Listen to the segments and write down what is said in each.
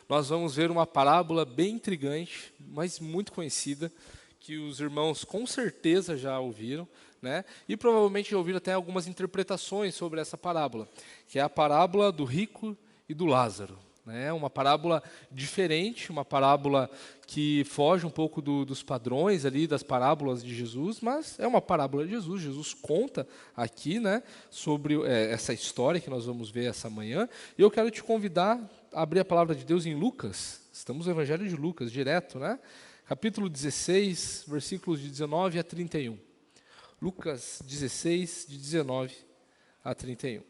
nós vamos ver uma parábola bem intrigante, mas muito conhecida, que os irmãos com certeza já ouviram, né? E provavelmente já ouviram até algumas interpretações sobre essa parábola, que é a parábola do rico e do Lázaro. Né? Uma parábola diferente, uma parábola que foge um pouco dos padrões ali das parábolas de Jesus, mas é uma parábola de Jesus. Jesus conta aqui, né, sobre essa história que nós vamos ver essa manhã. E eu quero te convidar a abrir a palavra de Deus em Lucas. Estamos no Evangelho de Lucas, direto, né? Capítulo 16, versículos de 19 a 31. Lucas 16, de 19 a 31.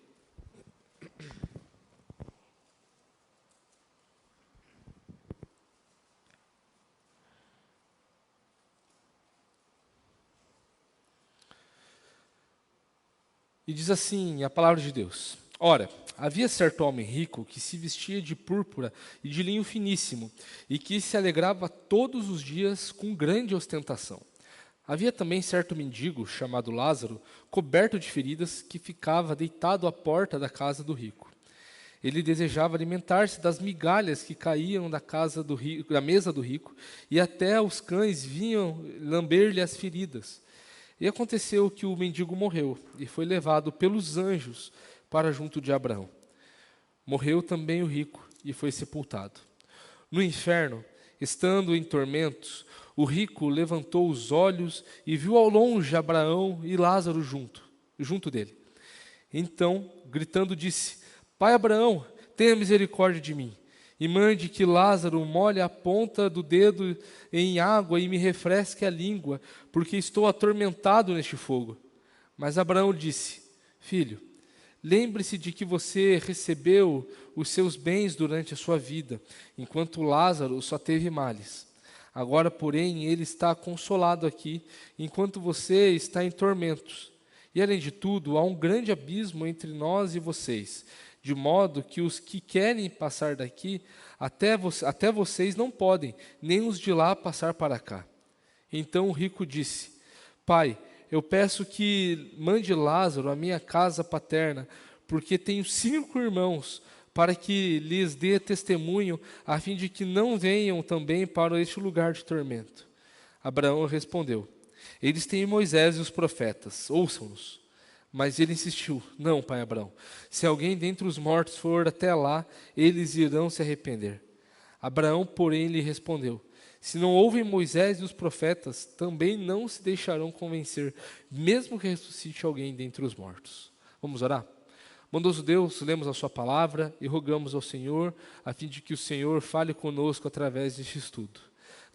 E diz assim a palavra de Deus: Ora, havia certo homem rico que se vestia de púrpura e de linho finíssimo, e que se alegrava todos os dias com grande ostentação. Havia também certo mendigo, chamado Lázaro, coberto de feridas, que ficava deitado à porta da casa do rico. Ele desejava alimentar-se das migalhas que caíam da mesa do rico, e até os cães vinham lamber-lhe as feridas. E aconteceu que o mendigo morreu, e foi levado pelos anjos para junto de Abraão. Morreu também o rico, e foi sepultado. No inferno, estando em tormentos, o rico levantou os olhos e viu ao longe Abraão e Lázaro junto dele. Então, gritando, disse: Pai Abraão, tenha misericórdia de mim, e mande que Lázaro molhe a ponta do dedo em água e me refresque a língua, porque estou atormentado neste fogo. Mas Abraão disse: Filho, lembre-se de que você recebeu os seus bens durante a sua vida, enquanto Lázaro só teve males. Agora, porém, ele está consolado aqui, enquanto você está em tormentos. E, além de tudo, há um grande abismo entre nós e vocês, de modo que os que querem passar daqui até vocês não podem, nem os de lá passar para cá. Então o rico disse: Pai, eu peço que mande Lázaro à minha casa paterna, porque tenho 5 irmãos, para que lhes dê testemunho, a fim de que não venham também para este lugar de tormento. Abraão respondeu: Eles têm Moisés e os profetas, ouçam-nos. Mas ele insistiu: Não, pai Abraão, se alguém dentre os mortos for até lá, eles irão se arrepender. Abraão, porém, lhe respondeu: Se não ouvem Moisés e os profetas, também não se deixarão convencer, mesmo que ressuscite alguém dentre os mortos. Vamos orar? Bondoso Deus, lemos a sua palavra e rogamos ao Senhor, a fim de que o Senhor fale conosco através deste estudo.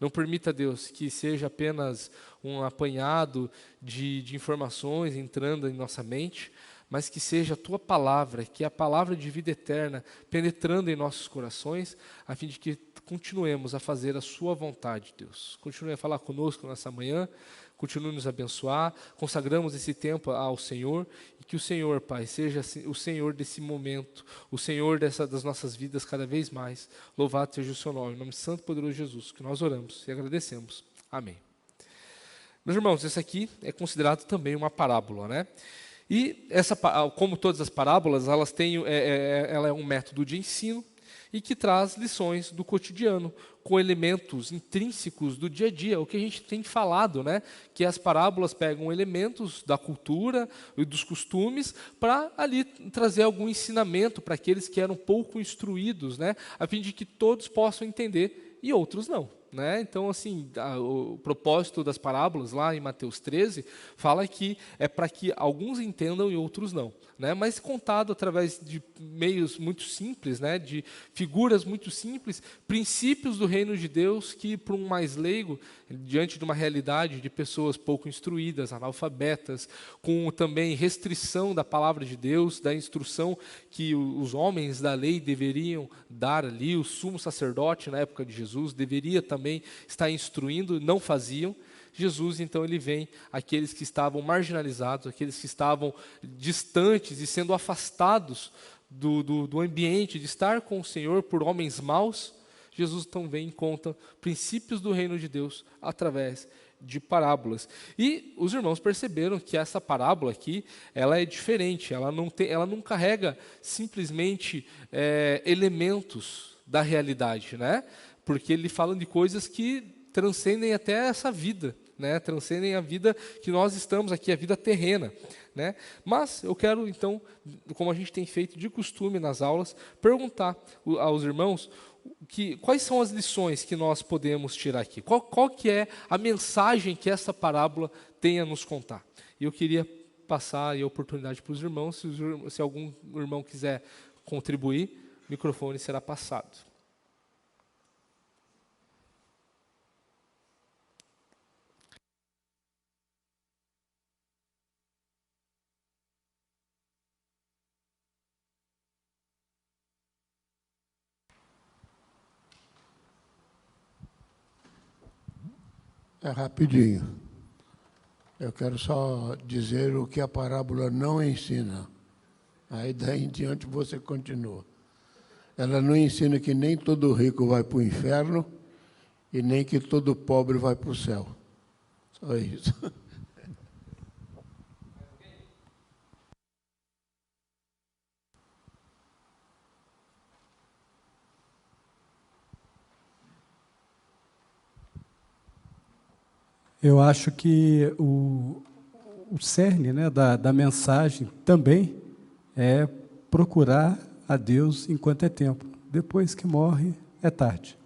Não permita, Deus, que seja apenas um apanhado de informações entrando em nossa mente, mas que seja a Tua palavra, que é a palavra de vida eterna, penetrando em nossos corações, a fim de que continuemos a fazer a Sua vontade, Deus. Continue a falar conosco nessa manhã, continue a nos abençoar, consagramos esse tempo ao Senhor, e que o Senhor, Pai, seja o Senhor desse momento, o Senhor das nossas vidas cada vez mais. Louvado seja o seu nome, em nome santo e poderoso de Jesus, que nós oramos e agradecemos. Amém. Meus irmãos, essa aqui é considerado também uma parábola, né? E como todas as parábolas, ela é um método de ensino e que traz lições do cotidiano, com elementos intrínsecos do dia a dia, o que a gente tem falado, né? Que as parábolas pegam elementos da cultura e dos costumes para ali trazer algum ensinamento para aqueles que eram pouco instruídos, né? A fim de que todos possam entender e outros não. Né? Então, assim, o propósito das parábolas, lá em Mateus 13, fala que é para que alguns entendam e outros não. Né? Mas contado através de meios muito simples, né? De figuras muito simples, princípios do reino de Deus que, para um mais leigo, diante de uma realidade de pessoas pouco instruídas, analfabetas, com também restrição da palavra de Deus, da instrução que os homens da lei deveriam dar ali, o sumo sacerdote na época de Jesus deveria também estar instruindo, não faziam. Jesus, então, ele vem àqueles que estavam marginalizados, aqueles que estavam distantes e sendo afastados do ambiente de estar com o Senhor por homens maus. Jesus, então, vem e conta princípios do reino de Deus através de parábolas. E os irmãos perceberam que essa parábola aqui, ela é diferente, ela não carrega simplesmente elementos da realidade, né? Porque ele fala de coisas que transcendem até essa vida, né? Transcendem a vida que nós estamos aqui, a vida terrena, né? Mas eu quero, então, como a gente tem feito de costume nas aulas, perguntar aos irmãos quais são as lições que nós podemos tirar aqui. Qual que é a mensagem que essa parábola tem a nos contar? E eu queria passar a oportunidade para os irmãos, se algum irmão quiser contribuir, o microfone será passado. É rapidinho. Eu quero só dizer o que a parábola não ensina. Aí daí em diante você continua. Ela não ensina que nem todo rico vai para o inferno e nem que todo pobre vai para o céu. Só isso. Eu acho que o cerne, né, da mensagem também é procurar a Deus enquanto é tempo. Depois que morre, é tarde.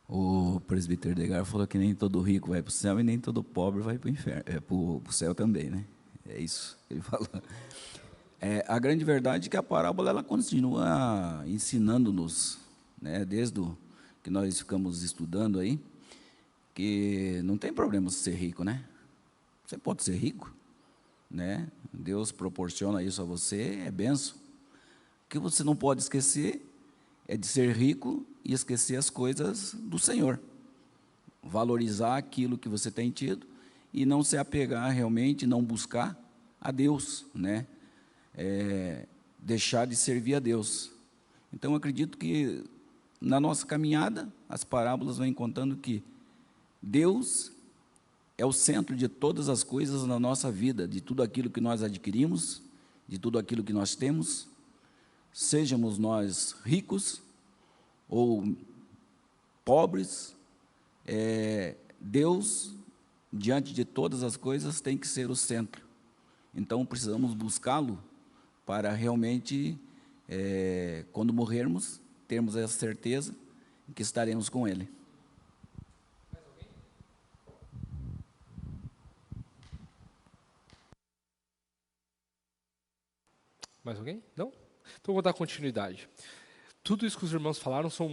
O presbítero Edgar falou que nem todo rico vai para o céu e nem todo pobre vai para o inferno, para o céu também, né? É isso que ele falou. A grande verdade é que a parábola ela continua ensinando-nos, né, desde que nós ficamos estudando aí, que não tem problema ser rico, né? Você pode ser rico, né? Deus proporciona isso a você, é bênção. O que você não pode esquecer é de ser rico e esquecer as coisas do Senhor. Valorizar aquilo que você tem tido e não se apegar realmente, não buscar a Deus, né? Deixar de servir a Deus. Então, eu acredito que na nossa caminhada, as parábolas vêm contando que Deus é o centro de todas as coisas na nossa vida, de tudo aquilo que nós adquirimos, de tudo aquilo que nós temos, sejamos nós ricos ou pobres, Deus, diante de todas as coisas, tem que ser o centro. Então, precisamos buscá-lo para realmente, quando morrermos, termos essa certeza que estaremos com Ele. Mais alguém? Não? Então, eu vou dar continuidade. Tudo isso que os irmãos falaram são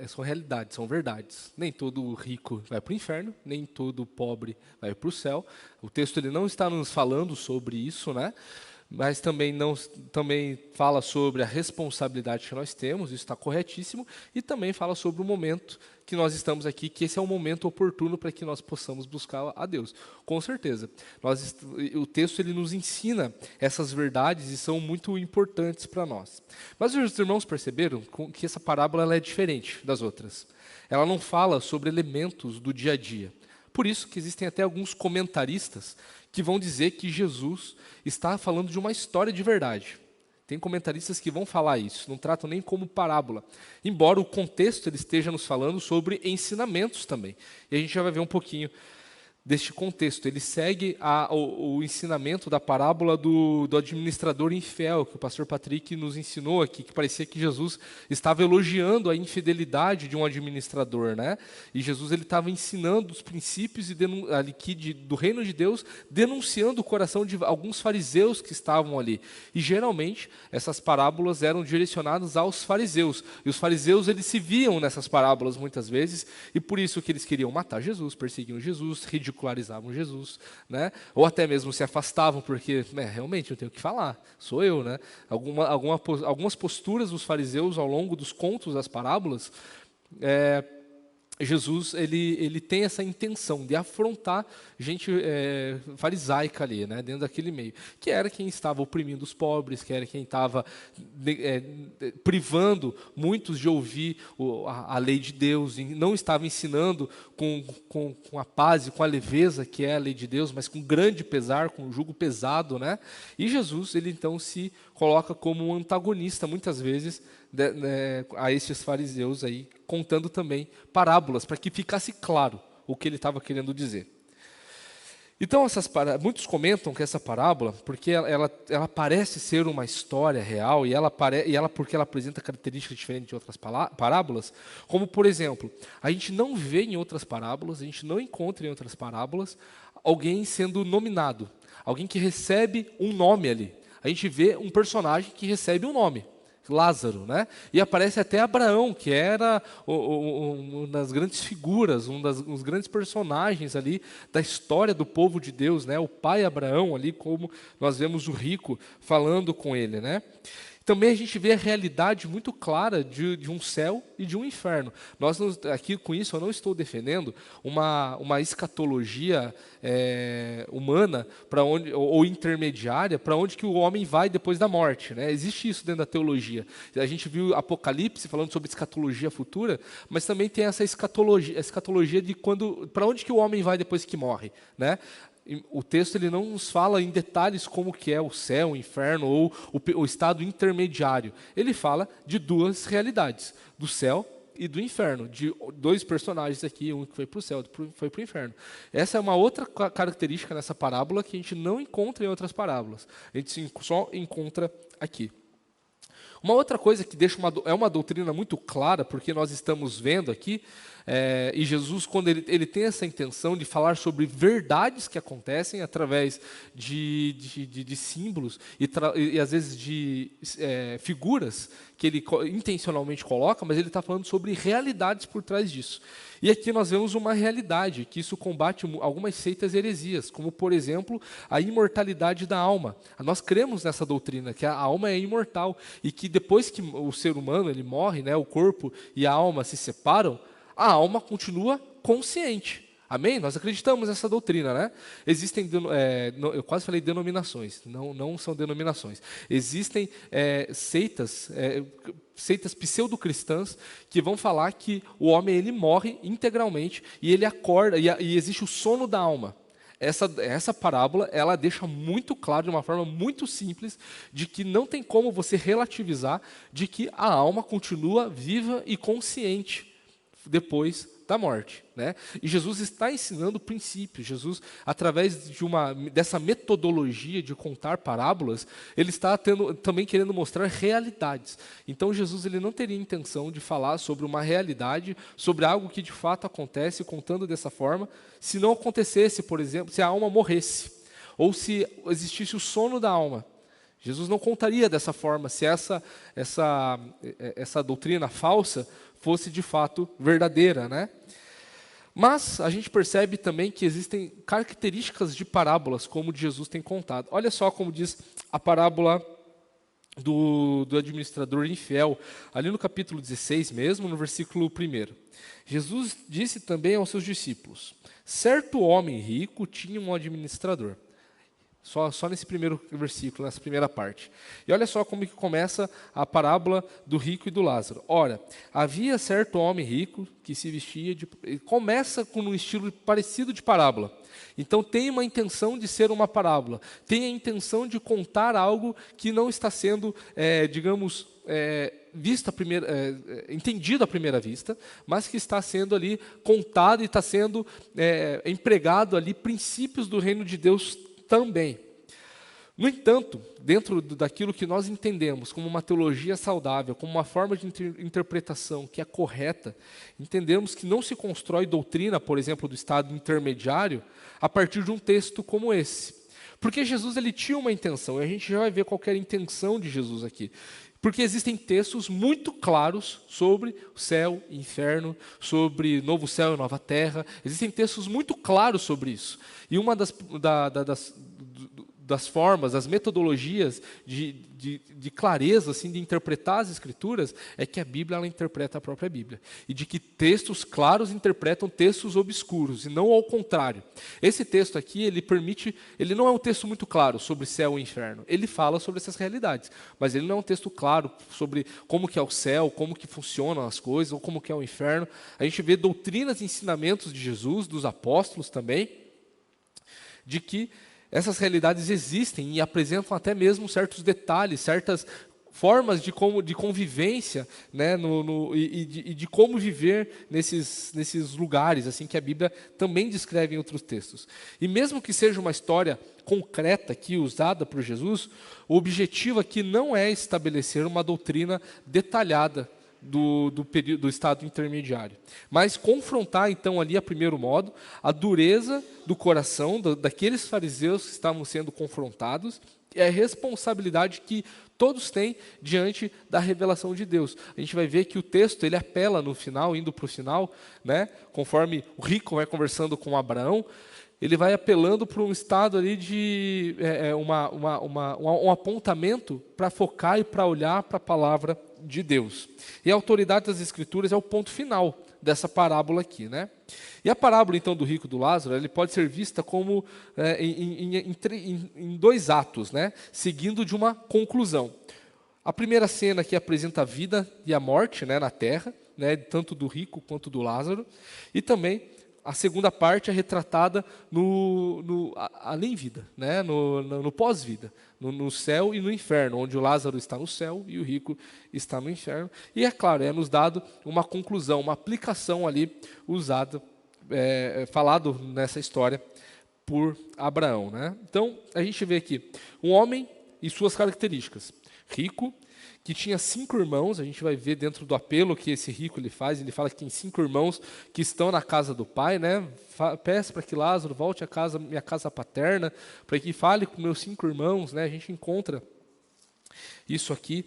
são realidades, são verdades. Nem todo rico vai para o inferno, nem todo pobre vai para o céu. O texto ele não está nos falando sobre isso, né? Mas também fala sobre a responsabilidade que nós temos, isso está corretíssimo, e também fala sobre o momento que nós estamos aqui, que esse é o momento oportuno para que nós possamos buscar a Deus. Com certeza. O texto ele nos ensina essas verdades e são muito importantes para nós. Mas os irmãos perceberam que essa parábola ela é diferente das outras. Ela não fala sobre elementos do dia a dia. Por isso que existem até alguns comentaristas que vão dizer que Jesus está falando de uma história de verdade. Tem comentaristas que vão falar isso, não tratam nem como parábola. Embora o contexto ele esteja nos falando sobre ensinamentos também. E a gente já vai ver um pouquinho deste contexto. Ele segue o ensinamento da parábola do administrador infiel, que o pastor Patrick nos ensinou aqui, que parecia que Jesus estava elogiando a infidelidade de um administrador, né? E Jesus ele estava ensinando os princípios do reino de Deus, denunciando o coração de alguns fariseus que estavam ali. E geralmente essas parábolas eram direcionadas aos fariseus. E os fariseus eles se viam nessas parábolas muitas vezes, e por isso que eles queriam matar Jesus, perseguiam Jesus, ridicularizavam Jesus, né? Ou até mesmo se afastavam, porque realmente eu tenho que falar, sou eu, né? Algumas posturas dos fariseus ao longo dos contos das parábolas Jesus ele tem essa intenção de afrontar gente farisaica ali, né, dentro daquele meio, que era quem estava oprimindo os pobres, que era quem estava privando muitos de ouvir a lei de Deus, e não estava ensinando com a paz e com a leveza que é a lei de Deus, mas com grande pesar, com um jugo pesado, né? E Jesus ele então se coloca como um antagonista muitas vezes a esses fariseus aí, contando também parábolas, para que ficasse claro o que ele estava querendo dizer. Então, muitos comentam que essa parábola, porque ela parece ser uma história real, porque ela apresenta características diferentes de outras parábolas, como, por exemplo, a gente não vê em outras parábolas, a gente não encontra em outras parábolas, alguém sendo nominado, alguém que recebe um nome ali. A gente vê um personagem que recebe um nome, Lázaro, né? E aparece até Abraão, que era uma das grandes figuras, um dos grandes personagens ali da história do povo de Deus, né? O pai Abraão ali, como nós vemos o rico falando com ele, né? Também a gente vê a realidade muito clara de um céu e de um inferno. Aqui com isso eu não estou defendendo uma escatologia humana ou intermediária para onde que o homem vai depois da morte, né? Existe isso dentro da teologia. A gente viu Apocalipse falando sobre escatologia futura, mas também tem essa escatologia de para onde que o homem vai depois que morre, né? O texto ele não nos fala em detalhes como que é o céu, o inferno ou o estado intermediário. Ele fala de duas realidades, do céu e do inferno, de dois personagens aqui, um que foi para o céu, outro foi para o inferno. Essa é uma outra característica nessa parábola que a gente não encontra em outras parábolas. A gente só encontra aqui. Uma outra coisa que é uma doutrina muito clara, porque nós estamos vendo aqui, e Jesus, quando ele tem essa intenção de falar sobre verdades que acontecem através de símbolos e às vezes de figuras que ele intencionalmente coloca, mas ele está falando sobre realidades por trás disso. E aqui nós vemos uma realidade, que isso combate algumas seitas heresias, como, por exemplo, a imortalidade da alma. Nós cremos nessa doutrina, que a alma é imortal, e que depois que o ser humano ele morre, né, o corpo e a alma se separam, a alma continua consciente. Amém? Nós acreditamos nessa doutrina, né? Existem, eu quase falei denominações, não são denominações. Existem seitas pseudo-cristãs que vão falar que o homem ele morre integralmente e ele acorda, e existe o sono da alma. Essa parábola, ela deixa muito claro, de uma forma muito simples, de que não tem como você relativizar de que a alma continua viva e consciente depois da morte, né? E Jesus está ensinando princípios. Jesus, através dessa metodologia de contar parábolas, ele está também querendo mostrar realidades. Então Jesus ele não teria intenção de falar sobre uma realidade, sobre algo que de fato acontece, contando dessa forma, se não acontecesse, por exemplo, se a alma morresse, ou se existisse o sono da alma. Jesus não contaria dessa forma, se essa doutrina falsa fosse de fato verdadeira, né? Mas a gente percebe também que existem características de parábolas, como de Jesus tem contado. Olha só como diz a parábola do administrador infiel, ali no capítulo 16 mesmo, no versículo 1. Jesus disse também aos seus discípulos: certo homem rico tinha um administrador. Só nesse primeiro versículo, nessa primeira parte. E olha só como que começa a parábola do rico e do Lázaro. Ora, havia certo homem rico que se vestia de... Começa com um estilo parecido de parábola. Então tem uma intenção de ser uma parábola. Tem a intenção de contar algo que não está sendo, entendido à primeira vista, mas que está sendo ali contado e está sendo empregado ali princípios do reino de Deus também. No entanto, dentro daquilo que nós entendemos como uma teologia saudável, como uma forma de interpretação que é correta, entendemos que não se constrói doutrina, por exemplo, do estado intermediário, a partir de um texto como esse. Porque Jesus ele tinha uma intenção, e a gente já vai ver qual era a intenção de Jesus aqui. Porque existem textos muito claros sobre o céu e inferno, sobre novo céu e nova terra. Existem textos muito claros sobre isso. E uma das formas, das metodologias de clareza, assim, de interpretar as Escrituras, é que a Bíblia ela interpreta a própria Bíblia. E de que textos claros interpretam textos obscuros, e não ao contrário. Esse texto aqui, ele não é um texto muito claro sobre céu e inferno. Ele fala sobre essas realidades, mas ele não é um texto claro sobre como que é o céu, como que funcionam as coisas, ou como que é o inferno. A gente vê doutrinas e ensinamentos de Jesus, dos apóstolos também, de que essas realidades existem e apresentam até mesmo certos detalhes, certas formas de convivência, né, e de como viver nesses lugares, assim, que a Bíblia também descreve em outros textos. E mesmo que seja uma história concreta aqui usada por Jesus, o objetivo aqui não é estabelecer uma doutrina detalhada do estado intermediário, mas confrontar então ali, a primeiro modo, a dureza do coração daqueles fariseus que estavam sendo confrontados e a responsabilidade que todos têm diante da revelação de Deus. A gente vai ver que o texto ele apela no final, indo para o final, né, conforme o rico vai conversando com Abraão, ele vai apelando para um estado ali de um apontamento para focar e para olhar para a palavra de Deus. E a autoridade das Escrituras é o ponto final dessa parábola aqui, né? E a parábola, então, do rico e do Lázaro, ele pode ser vista como em dois atos, né? Seguindo de uma conclusão. A primeira cena aqui apresenta a vida e a morte, né, na terra, né, tanto do rico quanto do Lázaro, e também a segunda parte é retratada além-vida, né? no pós-vida, no céu e no inferno, onde o Lázaro está no céu e o rico está no inferno. E, é claro, é nos dado uma conclusão, uma aplicação ali usada, falado nessa história por Abraão, né? Então, a gente vê aqui um homem e suas características. Rico, que tinha 5 irmãos, a gente vai ver dentro do apelo que esse rico ele fala que tem 5 irmãos que estão na casa do pai, né? Peça para que Lázaro volte à minha casa paterna, para que fale com meus 5 irmãos, né? A gente encontra isso aqui,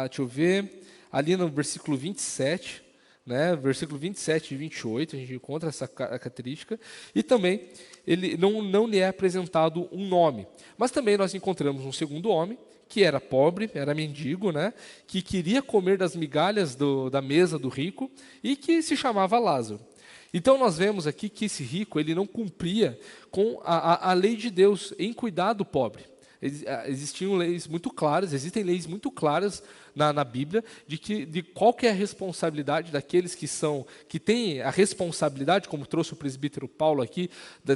deixa eu ver, ali no versículo 27, né? Versículo 27 e 28, a gente encontra essa característica, e também ele não lhe é apresentado um nome, mas também nós encontramos um segundo homem, que era pobre, era mendigo, né, que queria comer das migalhas da mesa do rico e que se chamava Lázaro. Então nós vemos aqui que esse rico ele não cumpria com a lei de Deus em cuidar do pobre. Existem leis muito claras na Bíblia de qual que é a responsabilidade daqueles que têm a responsabilidade, como trouxe o presbítero Paulo aqui,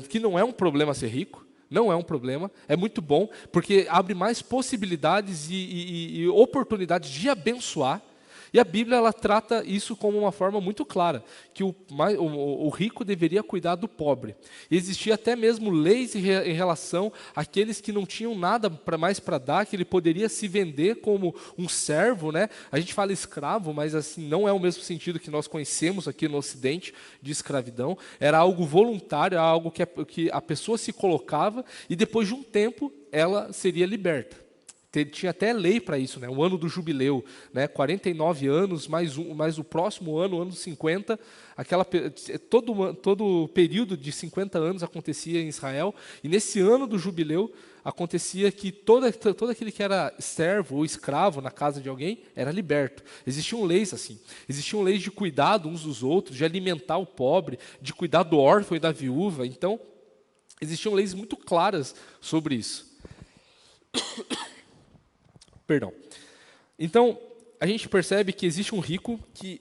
que não é um problema ser rico. Não é um problema, é muito bom, porque abre mais possibilidades e oportunidades de abençoar. E a Bíblia ela trata isso como uma forma muito clara, que o rico deveria cuidar do pobre. E existia até mesmo leis em relação àqueles que não tinham nada mais para dar, que ele poderia se vender como um servo, né? A gente fala escravo, mas assim não é o mesmo sentido que nós conhecemos aqui no Ocidente de escravidão. Era algo voluntário, algo que a pessoa se colocava e depois de um tempo ela seria liberta. Tinha até lei para isso, né? O ano do jubileu, né? 49 anos, mais o próximo ano, o ano 50, todo o período de 50 anos acontecia em Israel, e nesse ano do jubileu acontecia que todo aquele que era servo ou escravo na casa de alguém era liberto. Existiam leis assim, existiam leis de cuidado uns dos outros, de alimentar o pobre, de cuidar do órfão e da viúva. Então, existiam leis muito claras sobre isso. Perdão. Então, a gente percebe que existe um rico que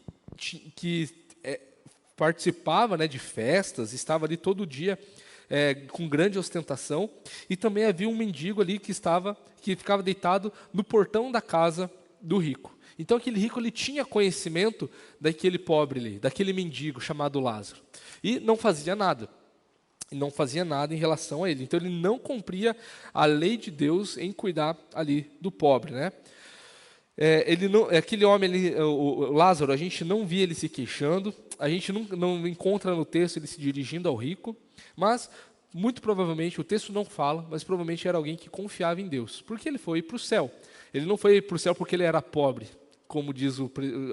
participava, né, de festas, estava ali todo dia com grande ostentação, e também havia um mendigo ali que ficava deitado no portão da casa do rico. Então, aquele rico ele tinha conhecimento daquele pobre ali, daquele mendigo chamado Lázaro, e não fazia nada. Não fazia nada em relação a ele. Então, ele não cumpria a lei de Deus em cuidar ali do pobre, né? Aquele homem, o Lázaro, a gente não via ele se queixando, a gente não encontra no texto ele se dirigindo ao rico, mas, muito provavelmente, o texto não fala, mas provavelmente era alguém que confiava em Deus, porque ele foi para o céu. Ele não foi para o céu porque ele era pobre, como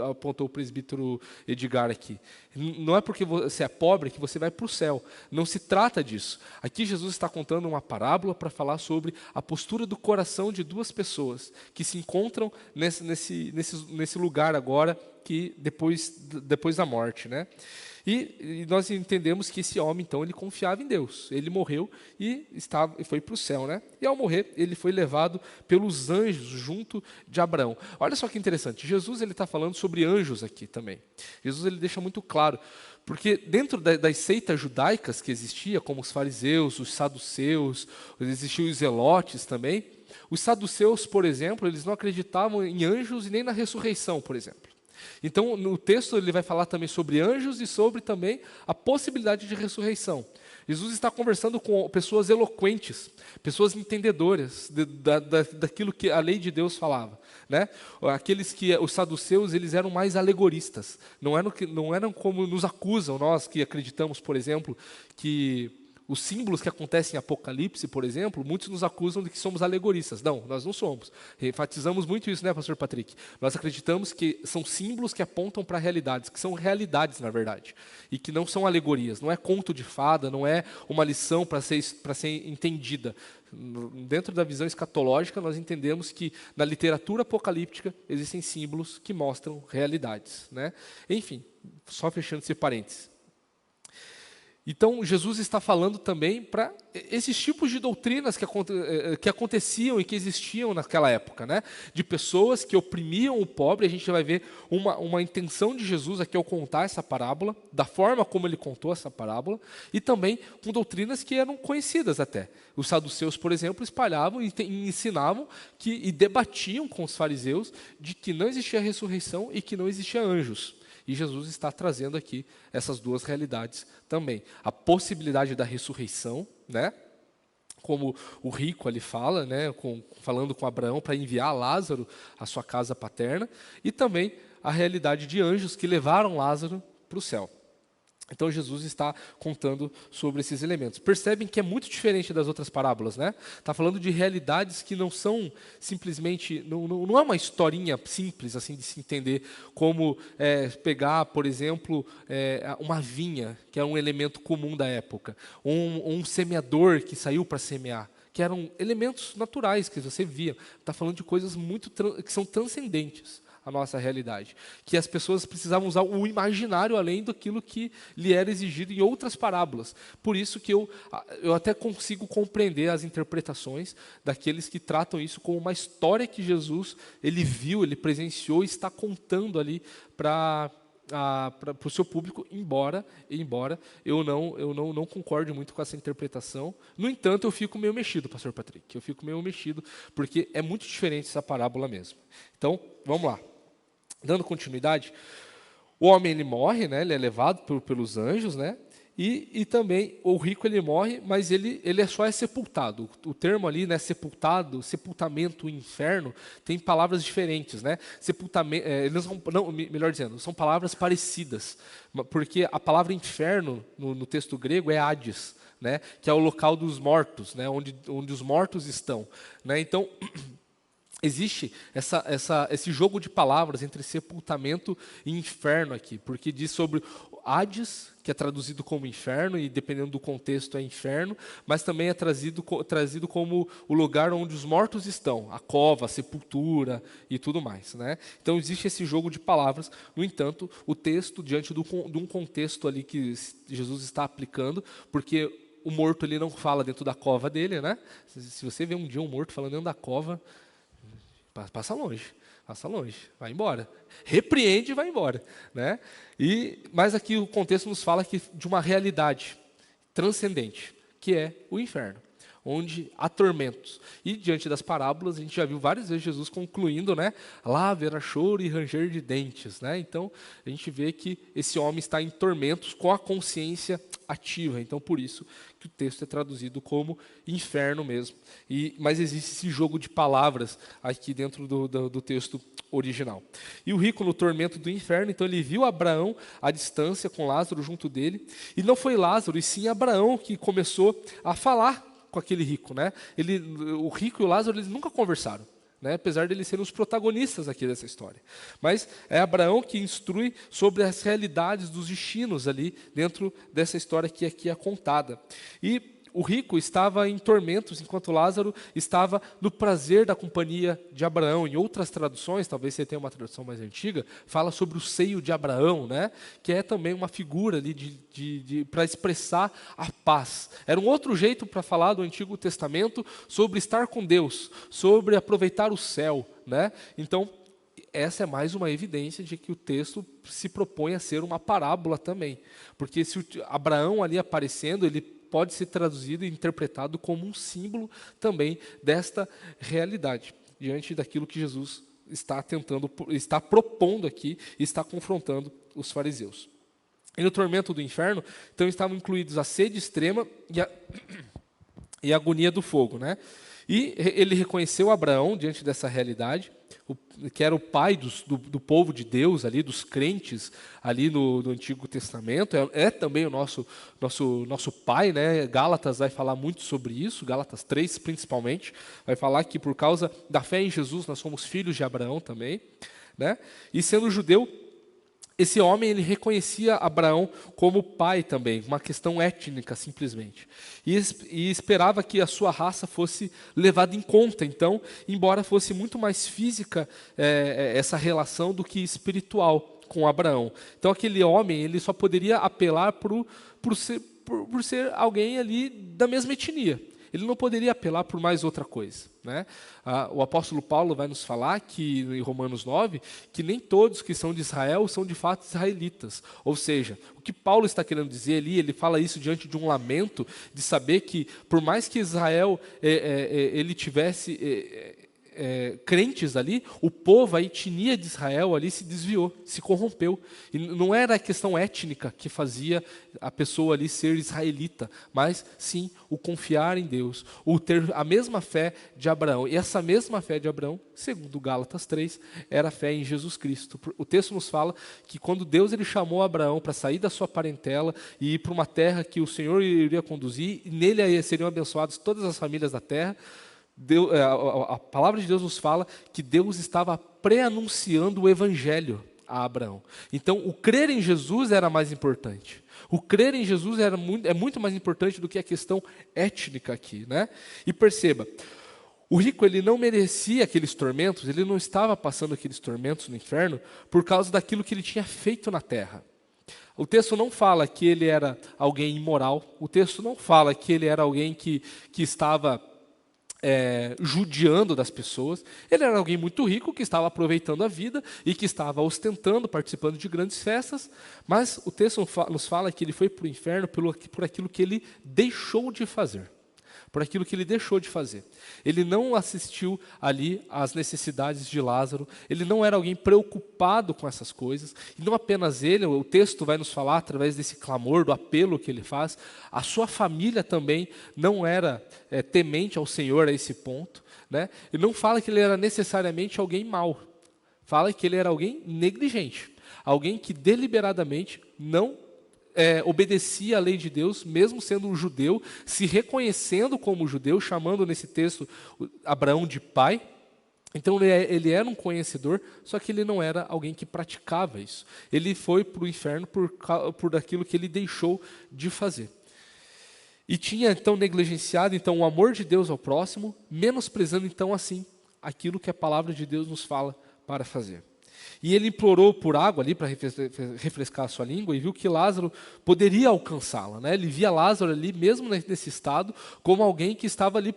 apontou o presbítero Edgar aqui. Não é porque você é pobre que você vai para o céu. Não se trata disso. Aqui Jesus está contando uma parábola para falar sobre a postura do coração de duas pessoas que se encontram nesse lugar agora, que depois da morte, né? E nós entendemos que esse homem, então, ele confiava em Deus. Ele morreu e foi para o céu, né? E ao morrer, ele foi levado pelos anjos junto de Abraão. Olha só que interessante. Jesus, ele está falando sobre anjos aqui também. Jesus, ele deixa muito claro, porque dentro das seitas judaicas que existia, como os fariseus, os saduceus, existiam os zelotes também. Os saduceus, por exemplo, eles não acreditavam em anjos e nem na ressurreição, por exemplo. Então, no texto, ele vai falar também sobre anjos e sobre também a possibilidade de ressurreição. Jesus está conversando com pessoas eloquentes, pessoas entendedoras daquilo que a lei de Deus falava, né? Os saduceus, eles eram mais alegoristas, não eram como nos acusam, nós que acreditamos, por exemplo, que os símbolos que acontecem em Apocalipse, por exemplo, muitos nos acusam de que somos alegoristas. Não, nós não somos. Enfatizamos muito isso, né, pastor Patrick? Nós acreditamos que são símbolos que apontam para realidades, que são realidades, na verdade, e que não são alegorias. Não é conto de fada, não é uma lição para ser entendida. Dentro da visão escatológica, nós entendemos que na literatura apocalíptica existem símbolos que mostram realidades, né? Enfim, só fechando esse parênteses. Então, Jesus está falando também para esses tipos de doutrinas que aconteciam e que existiam naquela época, né? De pessoas que oprimiam o pobre. A gente vai ver uma intenção de Jesus aqui ao contar essa parábola, da forma como ele contou essa parábola, e também com doutrinas que eram conhecidas até. Os saduceus, por exemplo, espalhavam e ensinavam e debatiam com os fariseus de que não existia ressurreição e que não existia anjos. E Jesus está trazendo aqui essas duas realidades também. A possibilidade da ressurreição, né? Como o rico ali fala, né? Falando com Abraão para enviar Lázaro à sua casa paterna, e também a realidade de anjos que levaram Lázaro para o céu. Então Jesus está contando sobre esses elementos. Percebem que é muito diferente das outras parábolas, né? Está falando de realidades que não são simplesmente, não é uma historinha simples assim de se entender, como pegar, por exemplo, uma vinha, que é um elemento comum da época, um semeador que saiu para semear, que eram elementos naturais que você via. Está falando de coisas que são transcendentes a nossa realidade, que as pessoas precisavam usar o imaginário além daquilo que lhe era exigido em outras parábolas. Por isso que eu até consigo compreender as interpretações daqueles que tratam isso como uma história que Jesus ele viu, ele presenciou e está contando ali para o seu público, embora eu não concorde muito com essa interpretação. No entanto, eu fico meio mexido, pastor Patrick, porque é muito diferente essa parábola mesmo. Então, vamos lá. Dando continuidade, o homem ele morre, né? Ele é levado pelos anjos, né? E também o rico ele morre, mas ele só é sepultado. O termo ali, né, sepultado, sepultamento, inferno, tem palavras diferentes, né? Sepultamento, melhor dizendo, são palavras parecidas, porque a palavra inferno no texto grego é Hades, né? Que é o local dos mortos, né? Onde os mortos estão, né? Então existe esse jogo de palavras entre sepultamento e inferno aqui, porque diz sobre Hades, que é traduzido como inferno, e dependendo do contexto é inferno, mas também é trazido como o lugar onde os mortos estão, a cova, a sepultura e tudo mais, né? Então existe esse jogo de palavras. No entanto, o texto, diante de um contexto ali que Jesus está aplicando, porque o morto ele não fala dentro da cova dele, né? Se você vê um dia um morto falando dentro da cova, passa longe, vai embora. Repreende e vai embora, né? Mas aqui o contexto nos fala de uma realidade transcendente, que é o inferno, onde há tormentos. E diante das parábolas, a gente já viu várias vezes Jesus concluindo, né? Lá haverá choro e ranger de dentes, né? Então, a gente vê que esse homem está em tormentos com a consciência ativa. Então, por isso que o texto é traduzido como inferno mesmo. Mas existe esse jogo de palavras aqui dentro do texto original. E o rico no tormento do inferno, então ele viu Abraão à distância com Lázaro junto dele, e não foi Lázaro, e sim Abraão que começou a falar com aquele rico, né? O rico e o Lázaro eles nunca conversaram, né? Apesar de eles serem os protagonistas aqui dessa história. Mas é Abraão que instrui sobre as realidades dos destinos ali dentro dessa história que aqui é contada. E o rico estava em tormentos, enquanto Lázaro estava no prazer da companhia de Abraão. Em outras traduções, talvez você tenha uma tradução mais antiga, fala sobre o seio de Abraão, né? Que é também uma figura ali para expressar a paz. Era um outro jeito para falar do Antigo Testamento sobre estar com Deus, sobre aproveitar o céu, né? Então, essa é mais uma evidência de que o texto se propõe a ser uma parábola também. Porque se Abraão ali aparecendo, ele pode ser traduzido e interpretado como um símbolo também desta realidade, diante daquilo que Jesus está propondo aqui e está confrontando os fariseus. E no tormento do inferno, então estavam incluídos a sede extrema e a agonia do fogo, né? E ele reconheceu Abraão diante dessa realidade, que era o pai do povo de Deus ali, dos crentes ali no Antigo Testamento, é também o nosso pai, né? Gálatas vai falar muito sobre isso, Gálatas 3 principalmente, vai falar que por causa da fé em Jesus nós somos filhos de Abraão também, né? E sendo judeu, esse homem ele reconhecia Abraão como pai também, uma questão étnica simplesmente. E esperava que a sua raça fosse levada em conta, então, embora fosse muito mais física essa relação do que espiritual com Abraão. Então aquele homem ele só poderia apelar por ser alguém ali da mesma etnia. Ele não poderia apelar por mais outra coisa, né? O apóstolo Paulo vai nos falar que, em Romanos 9, que nem todos que são de Israel são de fato israelitas. Ou seja, o que Paulo está querendo dizer ali, ele fala isso diante de um lamento, de saber que, por mais que Israel ele tivesse crentes ali, o povo, a etnia de Israel ali se desviou, se corrompeu. E não era a questão étnica que fazia a pessoa ali ser israelita, mas sim o confiar em Deus, o ter a mesma fé de Abraão. E essa mesma fé de Abraão, segundo Gálatas 3, era a fé em Jesus Cristo. O texto nos fala que quando Deus ele chamou Abraão para sair da sua parentela e ir para uma terra que o Senhor iria conduzir, e nele seriam abençoadas todas as famílias da terra, a palavra de Deus nos fala que Deus estava pré-anunciando o evangelho a Abraão. Então, o crer em Jesus era mais importante. O crer em Jesus é muito mais importante do que a questão étnica aqui, né? E perceba, o rico ele não merecia aqueles tormentos, ele não estava passando aqueles tormentos no inferno por causa daquilo que ele tinha feito na terra. O texto não fala que ele era alguém imoral, o texto não fala que ele era alguém que estava judiando das pessoas. Ele era alguém muito rico que estava aproveitando a vida e que estava ostentando, participando de grandes festas, mas o texto nos fala que ele foi para o inferno por aquilo que ele deixou de fazer. Por aquilo que ele deixou de fazer. Ele não assistiu ali às necessidades de Lázaro, ele não era alguém preocupado com essas coisas, e não apenas ele, o texto vai nos falar através desse clamor, do apelo que ele faz, a sua família também não era temente ao Senhor a esse ponto, né? Ele não fala que ele era necessariamente alguém mau, fala que ele era alguém negligente, alguém que deliberadamente não obedecia à lei de Deus, mesmo sendo um judeu, se reconhecendo como judeu, chamando nesse texto Abraão de pai. Então ele era um conhecedor, só que ele não era alguém que praticava isso. Ele foi para o inferno por aquilo que ele deixou de fazer. E tinha então negligenciado então, o amor de Deus ao próximo, menosprezando então assim aquilo que a palavra de Deus nos fala para fazer. E ele implorou por água ali para refrescar a sua língua e viu que Lázaro poderia alcançá-la, né? Ele via Lázaro ali, mesmo nesse estado, como alguém que estava ali,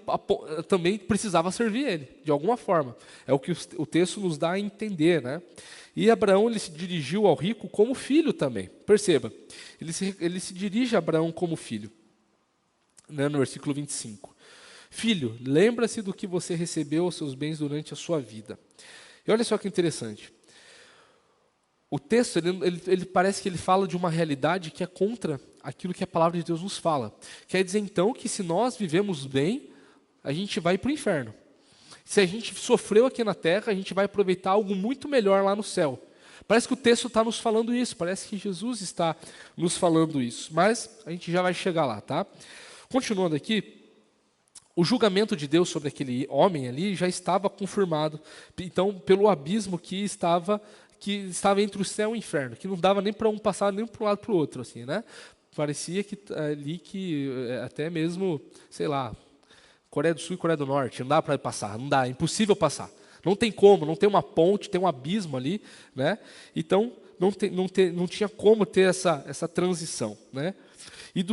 também precisava servir ele, de alguma forma. É o que o texto nos dá a entender, né? E Abraão ele se dirigiu ao rico como filho também. Perceba, ele se dirige a Abraão como filho, né? No versículo 25. Filho, lembra-se do que você recebeu aos seus bens durante a sua vida. E olha só que interessante. O texto, ele parece que ele fala de uma realidade que é contra aquilo que a palavra de Deus nos fala. Quer dizer, então, que se nós vivemos bem, a gente vai para o inferno. Se a gente sofreu aqui na terra, a gente vai aproveitar algo muito melhor lá no céu. Parece que o texto está nos falando isso, parece que Jesus está nos falando isso. Mas a gente já vai chegar lá, tá? Continuando aqui, o julgamento de Deus sobre aquele homem ali já estava confirmado, então, pelo abismo que estava entre o céu e o inferno, que não dava nem para um passar nem para um lado para o outro, assim, né? Parecia que ali que até mesmo, sei lá, Coreia do Sul e Coreia do Norte, não dá para passar, não dá, é impossível passar. Não tem como, não tem uma ponte, tem um abismo ali, né? Então, não tinha como ter essa transição, né? E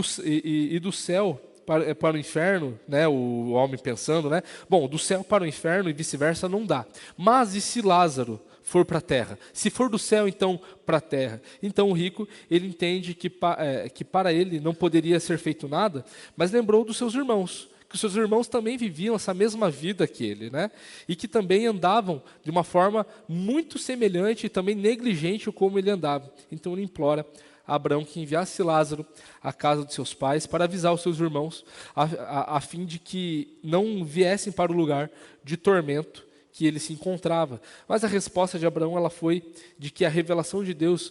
do céu para o inferno, né, o homem pensando, né? Bom, do céu para o inferno e vice-versa não dá. Mas e se Lázaro for para a terra? Se for do céu, então, para a terra. Então o rico, ele entende que para ele não poderia ser feito nada, mas lembrou dos seus irmãos, que os seus irmãos também viviam essa mesma vida que ele, né? E que também andavam de uma forma muito semelhante e também negligente como ele andava. Então ele implora a Abraão que enviasse Lázaro à casa de seus pais para avisar os seus irmãos, a fim de que não viessem para o lugar de tormento que ele se encontrava. Mas a resposta de Abraão ela foi de que a revelação de Deus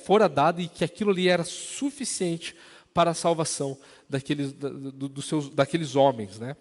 fora dada e que aquilo ali era suficiente para a salvação daqueles homens, né?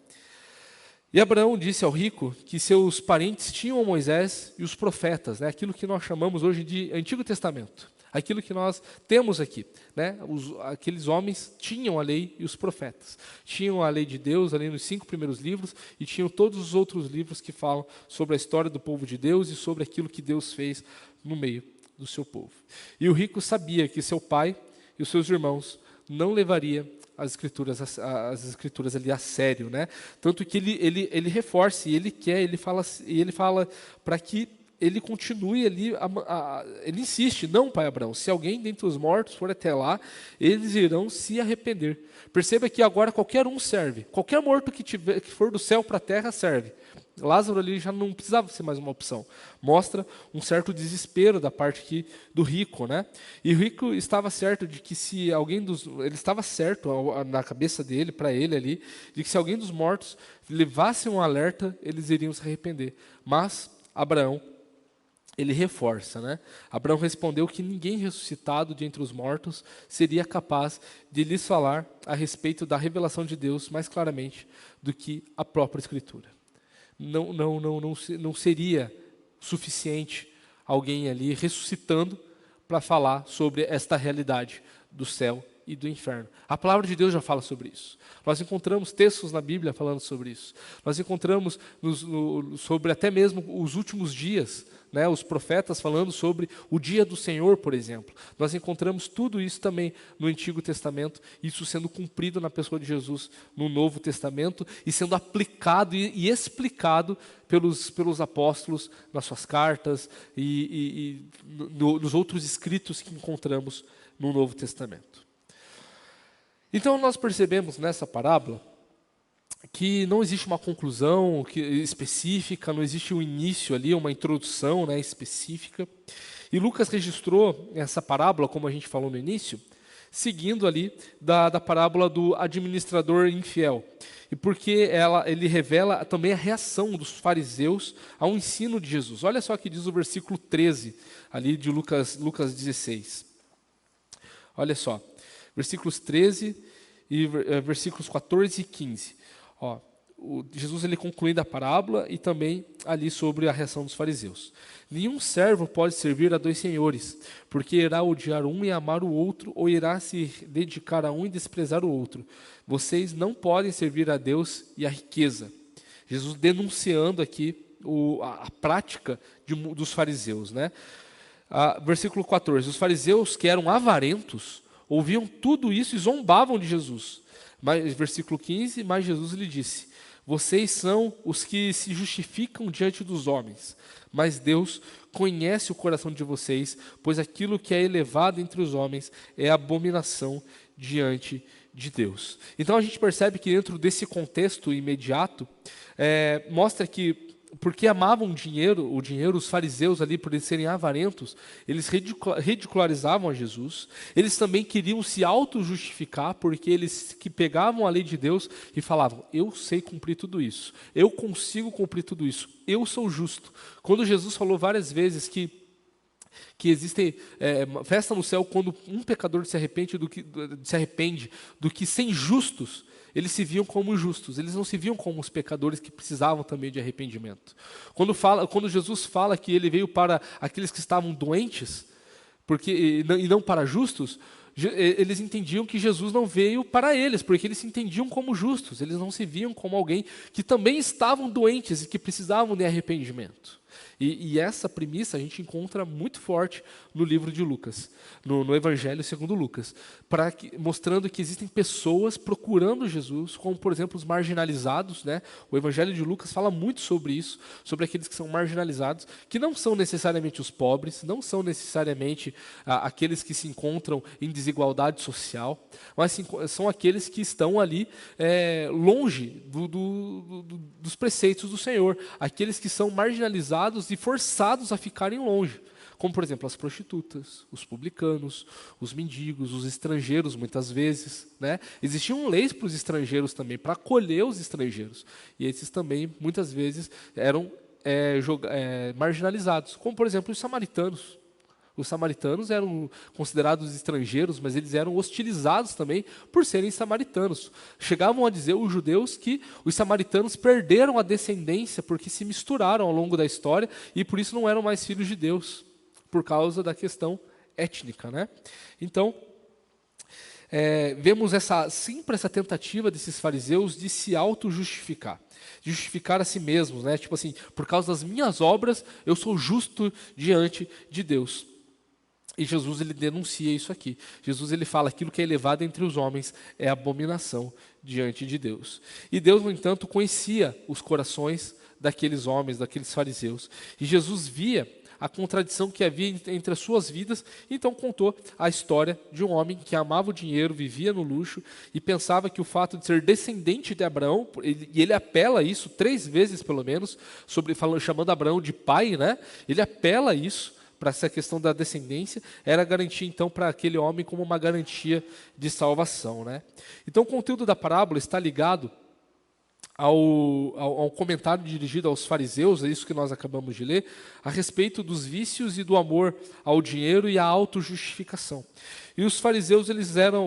E Abraão disse ao rico que seus parentes tinham Moisés e os profetas, né? Aquilo que nós chamamos hoje de Antigo Testamento. Aquilo que nós temos aqui, né? Aqueles homens tinham a lei e os profetas. Tinham a lei de Deus ali nos 5 primeiros livros e tinham todos os outros livros que falam sobre a história do povo de Deus e sobre aquilo que Deus fez no meio do seu povo. E o rico sabia que seu pai e os seus irmãos não levaria as escrituras ali a sério, né? Tanto que ele reforça e ele fala para que ele continue ali, ele insiste, não, pai Abraão, se alguém dentre os mortos for até lá, eles irão se arrepender. Perceba que agora qualquer um serve, qualquer morto que for do céu para a terra serve. Lázaro ali já não precisava ser mais uma opção. Mostra um certo desespero da parte aqui do rico, né? E o rico estava certo de que se alguém ele estava certo na cabeça dele, para ele ali, de que se alguém dos mortos levasse um alerta, eles iriam se arrepender. Mas Abraão, ele reforça, né? Abraão respondeu que ninguém ressuscitado de entre os mortos seria capaz de lhes falar a respeito da revelação de Deus mais claramente do que a própria Escritura. Não seria suficiente alguém ali ressuscitando para falar sobre esta realidade do céu e do inferno. A palavra de Deus já fala sobre isso. Nós encontramos textos na Bíblia falando sobre isso. Nós encontramos sobre até mesmo os últimos dias, né, os profetas falando sobre o dia do Senhor, por exemplo. Nós encontramos tudo isso também no Antigo Testamento, isso sendo cumprido na pessoa de Jesus no Novo Testamento e sendo aplicado e explicado pelos apóstolos nas suas cartas e nos outros escritos que encontramos no Novo Testamento. Então nós percebemos nessa parábola que não existe uma conclusão específica, não existe um início ali, uma introdução, né, específica. E Lucas registrou essa parábola, como a gente falou no início, seguindo ali da parábola do administrador infiel. E porque ele revela também a reação dos fariseus ao ensino de Jesus. Olha só o que diz o versículo 13, ali de Lucas 16. Olha só, versículos 13 e versículos 14 e 15. Ó, Jesus ele concluindo a parábola e também ali sobre a reação dos fariseus. Nenhum servo pode servir a 2 senhores, porque irá odiar um e amar o outro, ou irá se dedicar a um e desprezar o outro. Vocês não podem servir a Deus e a riqueza. Jesus denunciando aqui a prática dos fariseus, né? Versículo 14. Os fariseus, que eram avarentos, ouviam tudo isso e zombavam de Jesus. Mas, versículo 15, mas Jesus lhe disse: vocês são os que se justificam diante dos homens, mas Deus conhece o coração de vocês, pois aquilo que é elevado entre os homens é abominação diante de Deus. Então a gente percebe que dentro desse contexto imediato, mostra que porque amavam o dinheiro, os fariseus ali, por eles serem avarentos, eles ridicularizavam a Jesus. Eles também queriam se auto-justificar, porque eles que pegavam a lei de Deus e falavam: eu sei cumprir tudo isso, eu consigo cumprir tudo isso, eu sou justo. Quando Jesus falou várias vezes que existe festa no céu quando um pecador se arrepende do que 100 justos, eles se viam como justos, eles não se viam como os pecadores que precisavam também de arrependimento. Quando Jesus fala que ele veio para aqueles que estavam doentes, e não para justos, eles entendiam que Jesus não veio para eles, porque eles se entendiam como justos, eles não se viam como alguém que também estavam doentes e que precisavam de arrependimento. E essa premissa a gente encontra muito forte no livro de Lucas, no Evangelho segundo Lucas, mostrando que existem pessoas procurando Jesus, como por exemplo os marginalizados, né? O Evangelho de Lucas fala muito sobre isso, sobre aqueles que são marginalizados, que não são necessariamente os pobres, não são necessariamente aqueles que se encontram em desigualdade social, mas são aqueles que estão ali longe dos preceitos do Senhor, aqueles que são marginalizados e forçados a ficarem longe, como por exemplo as prostitutas, os publicanos, os mendigos, os estrangeiros muitas vezes, né? Existiam leis para os estrangeiros também, para acolher os estrangeiros, e esses também muitas vezes eram marginalizados, como por exemplo os samaritanos. Os samaritanos eram considerados estrangeiros, mas eles eram hostilizados também por serem samaritanos. Chegavam a dizer os judeus que os samaritanos perderam a descendência porque se misturaram ao longo da história e por isso não eram mais filhos de Deus, por causa da questão étnica, né? Então, vemos sempre essa tentativa desses fariseus de se auto-justificar, de justificar a si mesmos, né? Tipo assim, por causa das minhas obras, eu sou justo diante de Deus. E Jesus ele denuncia isso aqui. Jesus ele fala: aquilo que é elevado entre os homens é abominação diante de Deus. E Deus, no entanto, conhecia os corações daqueles homens, daqueles fariseus. E Jesus via a contradição que havia entre as suas vidas, então contou a história de um homem que amava o dinheiro, vivia no luxo e pensava que o fato de ser descendente de Abraão, e ele apela a isso 3 vezes pelo menos, chamando Abraão de pai, né? Ele apela a isso, para essa questão da descendência, era garantia então para aquele homem como uma garantia de salvação, né? Então o conteúdo da parábola está ligado ao comentário dirigido aos fariseus, é isso que nós acabamos de ler, a respeito dos vícios e do amor ao dinheiro e à autojustificação. E os fariseus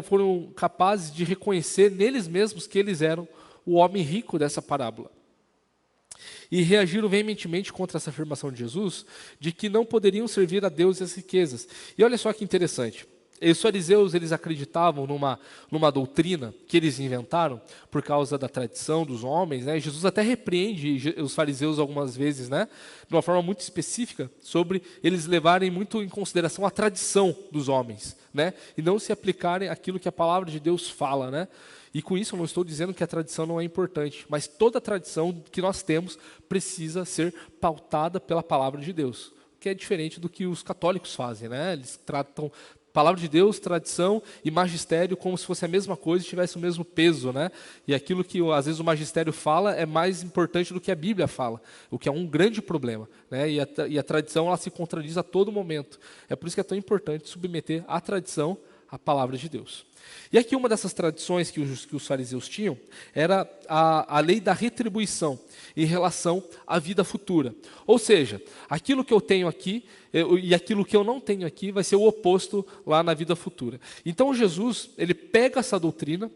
foram capazes de reconhecer neles mesmos que eles eram o homem rico dessa parábola. E reagiram veementemente contra essa afirmação de Jesus, de que não poderiam servir a Deus e as riquezas. E olha só que interessante, os fariseus eles acreditavam numa doutrina que eles inventaram por causa da tradição dos homens, né? Jesus até repreende os fariseus algumas vezes, né? De uma forma muito específica, sobre eles levarem muito em consideração a tradição dos homens, né? E não se aplicarem aquilo que a palavra de Deus fala, né? E com isso eu não estou dizendo que a tradição não é importante, mas toda a tradição que nós temos precisa ser pautada pela palavra de Deus, que é diferente do que os católicos fazem, né? Eles tratam palavra de Deus, tradição e magistério como se fosse a mesma coisa e tivesse o mesmo peso, né? E aquilo que às vezes o magistério fala é mais importante do que a Bíblia fala, o que é um grande problema, né? E a tradição ela se contradiz a todo momento. É por isso que é tão importante submeter a tradição à palavra de Deus. E aqui uma dessas tradições que os fariseus tinham era a lei da retribuição em relação à vida futura. Ou seja, aquilo que eu tenho aqui e aquilo que eu não tenho aqui vai ser o oposto lá na vida futura. Então Jesus, ele pega essa doutrina,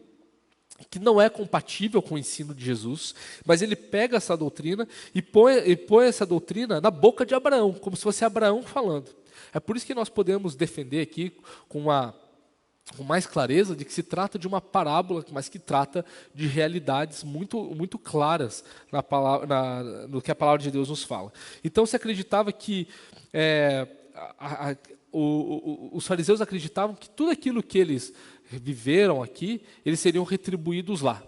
que não é compatível com o ensino de Jesus, mas ele pega essa doutrina e põe essa doutrina na boca de Abraão, como se fosse Abraão falando. É por isso que nós podemos defender aqui com mais clareza de que se trata de uma parábola, mas que trata de realidades muito, muito claras no que a palavra de Deus nos fala. Então se acreditava que os fariseus acreditavam que tudo aquilo que eles viveram aqui, eles seriam retribuídos lá.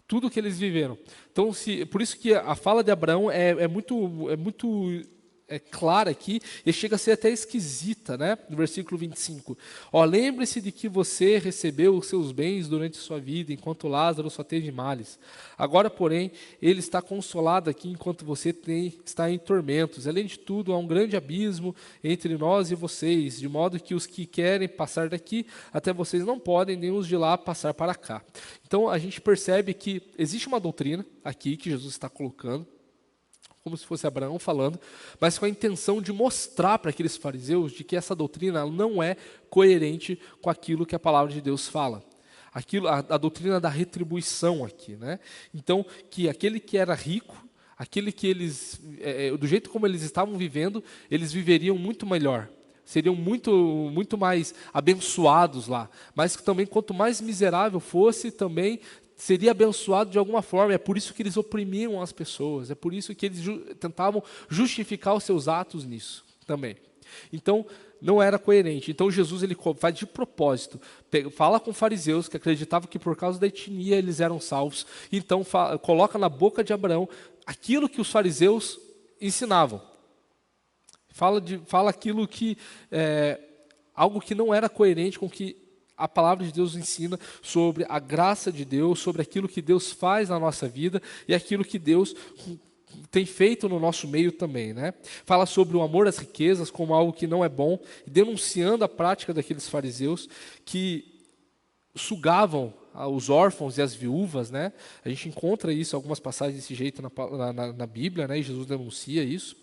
Tudo que eles viveram. Então, por isso que a fala de Abraão é muito clara aqui, e chega a ser até esquisita, né? No versículo 25. Lembre-se de que você recebeu os seus bens durante sua vida, enquanto Lázaro só teve males. Agora, porém, ele está consolado aqui, enquanto você está em tormentos. Além de tudo, há um grande abismo entre nós e vocês, de modo que os que querem passar daqui até vocês não podem, nem os de lá passar para cá. Então, a gente percebe que existe uma doutrina aqui que Jesus está colocando, como se fosse Abraão falando, mas com a intenção de mostrar para aqueles fariseus de que essa doutrina não é coerente com aquilo que a palavra de Deus fala. a doutrina da retribuição aqui, né? Então, que aquele que era rico, aquele que eles, do jeito como eles estavam vivendo, eles viveriam muito melhor, seriam muito mais abençoados lá. Mas também, quanto mais miserável fosse, também seria abençoado de alguma forma. É por isso que eles oprimiam as pessoas, é por isso que eles tentavam justificar os seus atos nisso também. Então, não era coerente. Então, Jesus ele faz de propósito, fala com fariseus que acreditavam que por causa da etnia eles eram salvos. Então, coloca na boca de Abraão aquilo que os fariseus ensinavam. Fala aquilo que algo que não era coerente com o que a palavra de Deus ensina sobre a graça de Deus, sobre aquilo que Deus faz na nossa vida e aquilo que Deus tem feito no nosso meio também, né? Fala sobre o amor às riquezas como algo que não é bom, denunciando a prática daqueles fariseus que sugavam os órfãos e as viúvas, né? A gente encontra isso, algumas passagens desse jeito na Bíblia, né? E Jesus denuncia isso.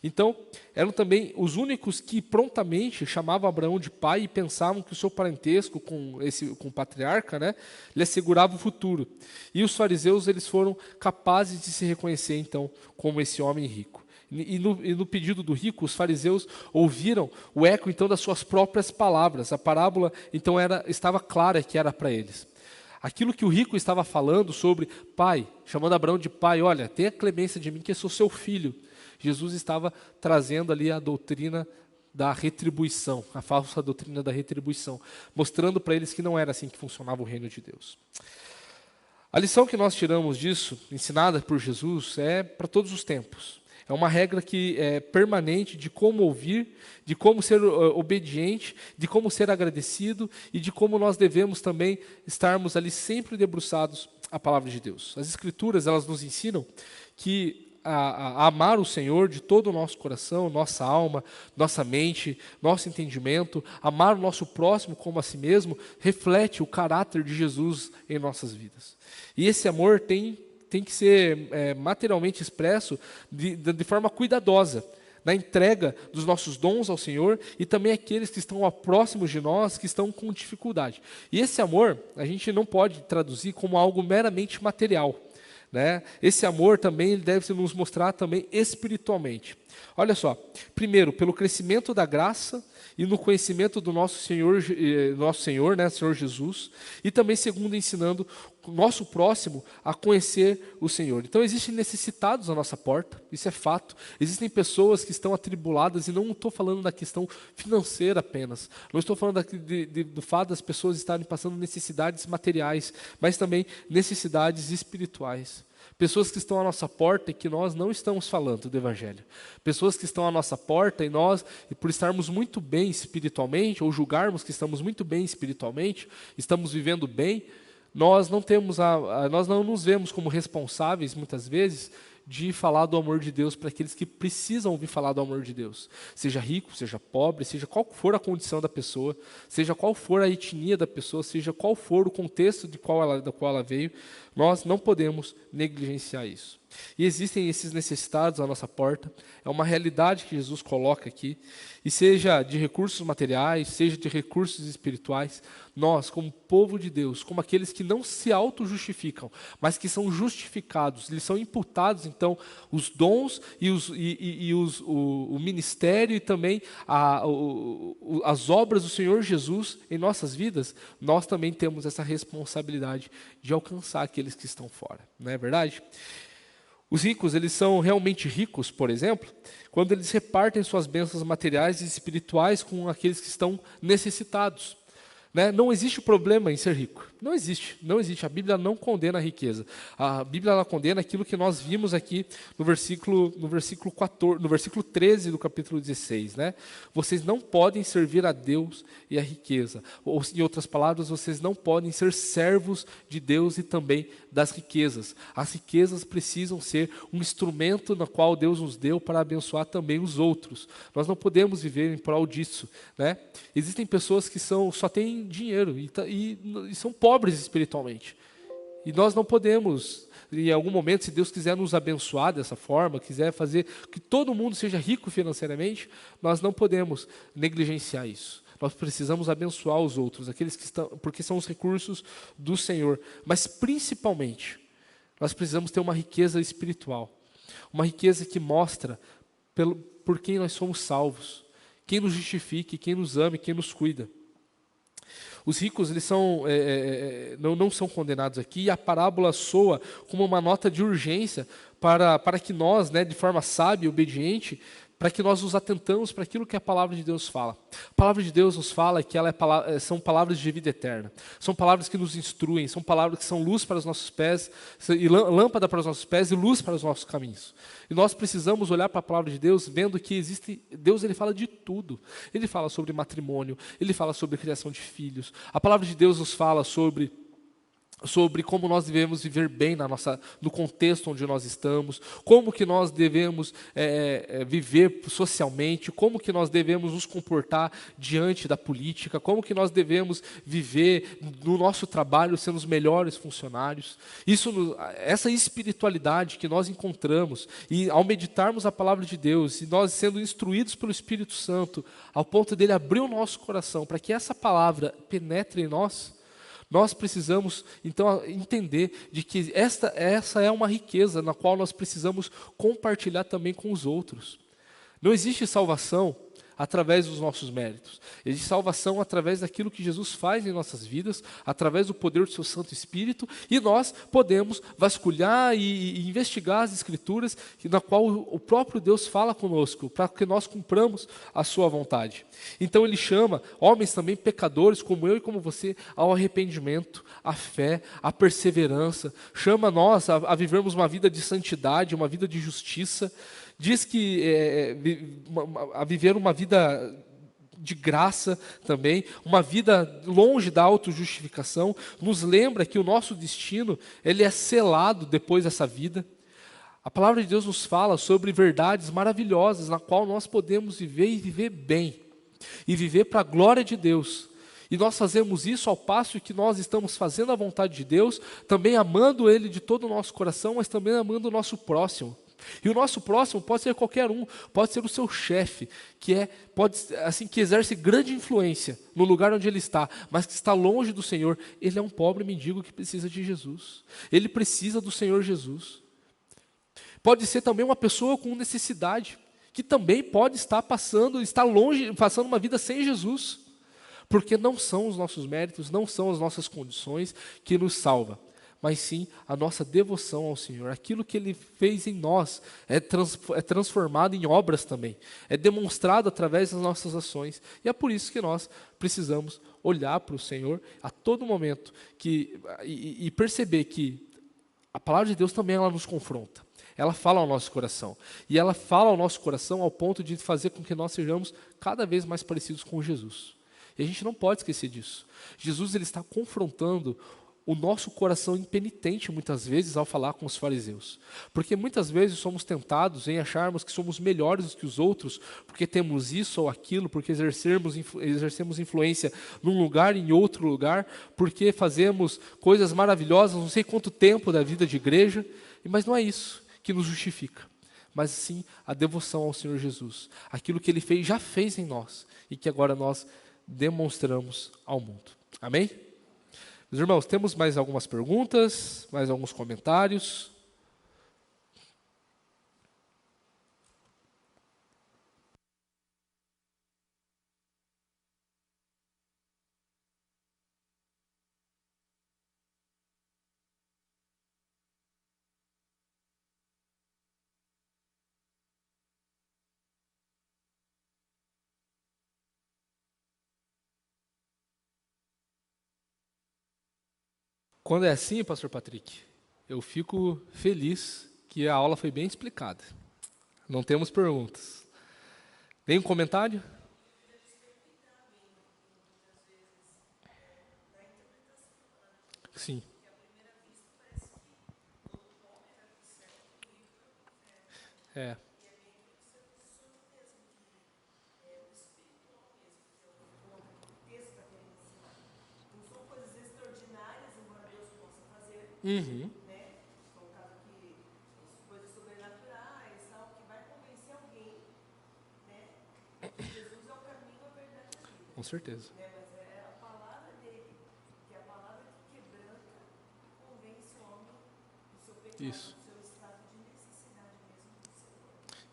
Então, eram também os únicos que prontamente chamavam Abraão de pai e pensavam que o seu parentesco com o patriarca, né, lhe assegurava o futuro. E os fariseus eles foram capazes de se reconhecer, então, como esse homem rico. E no pedido do rico, os fariseus ouviram o eco, então, das suas próprias palavras. A parábola, então, estava clara que era para eles. Aquilo que o rico estava falando sobre pai, chamando Abraão de pai, olha, tenha clemência de mim que eu sou seu filho. Jesus estava trazendo ali a doutrina da retribuição, a falsa doutrina da retribuição, mostrando para eles que não era assim que funcionava o reino de Deus. A lição que nós tiramos disso, ensinada por Jesus, é para todos os tempos. É uma regra que é permanente de como ouvir, de como ser obediente, de como ser agradecido e de como nós devemos também estarmos ali sempre debruçados à palavra de Deus. As Escrituras, elas nos ensinam que a amar o Senhor de todo o nosso coração, nossa alma, nossa mente, nosso entendimento, amar o nosso próximo como a si mesmo, reflete o caráter de Jesus em nossas vidas. E esse amor tem que ser materialmente expresso de forma cuidadosa, na entrega dos nossos dons ao Senhor e também aqueles que estão próximos de nós, que estão com dificuldade. E esse amor, a gente não pode traduzir como algo meramente material, né? Esse amor também ele deve se nos mostrar também espiritualmente. Olha só, primeiro, pelo crescimento da graça e no conhecimento do nosso Senhor, né, Senhor Jesus, e também, segundo, ensinando o nosso próximo a conhecer o Senhor. Então, existem necessitados à nossa porta, isso é fato. Existem pessoas que estão atribuladas, e não estou falando da questão financeira apenas, não estou falando do fato das pessoas estarem passando necessidades materiais, mas também necessidades espirituais. Pessoas que estão à nossa porta e que nós não estamos falando do Evangelho. Pessoas que estão à nossa porta e nós, por estarmos muito bem espiritualmente, ou julgarmos que estamos muito bem espiritualmente, estamos vivendo bem, nós não nos vemos como responsáveis, muitas vezes, de falar do amor de Deus para aqueles que precisam ouvir falar do amor de Deus. Seja rico, seja pobre, seja qual for a condição da pessoa, seja qual for a etnia da pessoa, seja qual for o contexto da qual ela veio, nós não podemos negligenciar isso. E existem esses necessitados à nossa porta, é uma realidade que Jesus coloca aqui, e seja de recursos materiais, seja de recursos espirituais, nós, como povo de Deus, como aqueles que não se auto-justificam, mas que são justificados, eles são imputados, então, os dons e o ministério e também as obras do Senhor Jesus em nossas vidas, nós também temos essa responsabilidade de alcançar aqueles que estão fora, não é verdade? Os ricos, eles são realmente ricos, por exemplo, quando eles repartem suas bênçãos materiais e espirituais com aqueles que estão necessitados. Né? Não existe problema em ser rico. Não existe. A Bíblia não condena a riqueza. A Bíblia ela condena aquilo que nós vimos aqui no versículo 13 do capítulo 16. Né? Vocês não podem servir a Deus e a riqueza. Ou, em outras palavras, vocês não podem ser servos de Deus e também das riquezas. As riquezas precisam ser um instrumento no qual Deus nos deu para abençoar também os outros. Nós não podemos viver em prol disso. Né? Existem pessoas que só têm dinheiro e são pobres espiritualmente. E nós não podemos, em algum momento, se Deus quiser nos abençoar dessa forma, quiser fazer que todo mundo seja rico financeiramente, nós não podemos negligenciar isso. nós precisamos abençoar os outros, aqueles que estão, porque são os recursos do Senhor. Mas principalmente, nós precisamos ter uma riqueza espiritual, uma riqueza que mostra por quem nós somos salvos, quem nos justifica, quem nos ama e quem nos cuida. Os ricos, eles não são condenados aqui, e a parábola soa como uma nota de urgência para que nós, de forma sábia e obediente, para que nós nos atentamos para aquilo que a palavra de Deus fala. A palavra de Deus nos fala que são palavras de vida eterna, são palavras que nos instruem, são palavras que são luz para os nossos pés, e lâmpada para os nossos pés e luz para os nossos caminhos. E nós precisamos olhar para a palavra de Deus vendo que Deus ele fala de tudo. Ele fala sobre matrimônio, ele fala sobre criação de filhos. A palavra de Deus nos fala sobre como nós devemos viver bem no contexto onde nós estamos, como que nós devemos viver socialmente, como que nós devemos nos comportar diante da política, como que nós devemos viver no nosso trabalho sendo os melhores funcionários. Essa espiritualidade que nós encontramos, e ao meditarmos a palavra de Deus, e nós sendo instruídos pelo Espírito Santo, ao ponto dele abrir o nosso coração, para que essa palavra penetre em nós precisamos, então, entender de que essa é uma riqueza na qual nós precisamos compartilhar também com os outros. Não existe salvação através dos nossos méritos. Existe salvação através daquilo que Jesus faz em nossas vidas, através do poder do seu Santo Espírito, e nós podemos vasculhar e investigar as Escrituras, na qual o próprio Deus fala conosco, para que nós cumpramos a sua vontade. Então ele chama homens também pecadores, como eu e como você, ao arrependimento, à fé, à perseverança, chama nós a vivermos uma vida de santidade, uma vida de justiça, diz que a viver uma vida de graça também, uma vida longe da autojustificação, nos lembra que o nosso destino ele é selado depois dessa vida. A palavra de Deus nos fala sobre verdades maravilhosas, na qual nós podemos viver e viver bem, e viver para a glória de Deus. E nós fazemos isso ao passo que nós estamos fazendo a vontade de Deus, também amando Ele de todo o nosso coração, mas também amando o nosso próximo. E o nosso próximo pode ser qualquer um, pode ser o seu chefe, que exerce grande influência no lugar onde ele está, mas que está longe do Senhor. Ele é um pobre mendigo que precisa de Jesus. Ele precisa do Senhor Jesus. Pode ser também uma pessoa com necessidade, que também pode estar passando uma vida sem Jesus, porque não são os nossos méritos, não são as nossas condições que nos salva, mas sim a nossa devoção ao Senhor. Aquilo que Ele fez em nós é transformado em obras também, é demonstrado através das nossas ações, e é por isso que nós precisamos olhar para o Senhor a todo momento e perceber que a palavra de Deus também ela nos confronta, ela fala ao nosso coração, e ela fala ao nosso coração ao ponto de fazer com que nós sejamos cada vez mais parecidos com Jesus, e a gente não pode esquecer disso. Jesus ele está confrontando o nosso coração impenitente, muitas vezes, ao falar com os fariseus. Porque muitas vezes somos tentados em acharmos que somos melhores do que os outros, porque temos isso ou aquilo, porque exercemos influência num lugar e em outro lugar, porque fazemos coisas maravilhosas, não sei quanto tempo da vida de igreja, mas não é isso que nos justifica, mas sim a devoção ao Senhor Jesus, aquilo que Ele já fez em nós, e que agora nós demonstramos ao mundo. Amém? Meus irmãos, temos mais algumas perguntas, mais alguns comentários. Quando é assim, pastor Patrick, eu fico feliz que a aula foi bem explicada. Não temos perguntas. Tem um comentário? Sim. É. Uhum. Com com certeza. Mas é a palavra dele, que é a palavra que quebranta, convence o homem do seu pecado, Isso. do seu estado de necessidade mesmo do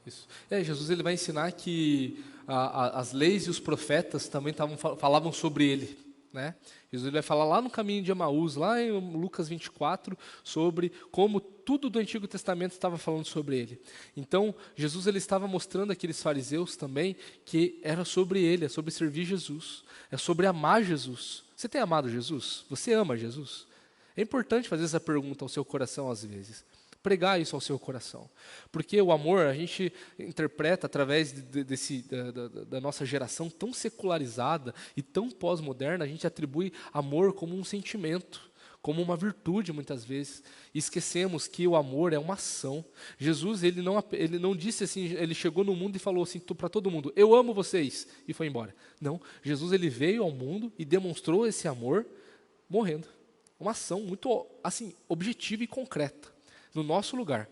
Senhor. Isso. Jesus ele vai ensinar que as leis e os profetas também falavam sobre ele, né? Jesus ele vai falar lá no caminho de Emaús, lá em Lucas 24, sobre como tudo do Antigo Testamento estava falando sobre ele. Então, Jesus ele estava mostrando àqueles fariseus também que era sobre ele, é sobre servir Jesus, é sobre amar Jesus. Você tem amado Jesus? Você ama Jesus? É importante fazer essa pergunta ao seu coração às vezes. Pregar isso ao seu coração. Porque o amor, a gente interpreta através da nossa geração tão secularizada e tão pós-moderna, a gente atribui amor como um sentimento, como uma virtude muitas vezes. E esquecemos que o amor é uma ação. Jesus, ele não disse assim, ele chegou no mundo e falou assim para todo mundo, eu amo vocês, e foi embora. Não, Jesus ele veio ao mundo e demonstrou esse amor morrendo. Uma ação muito assim, objetiva e concreta. No nosso lugar.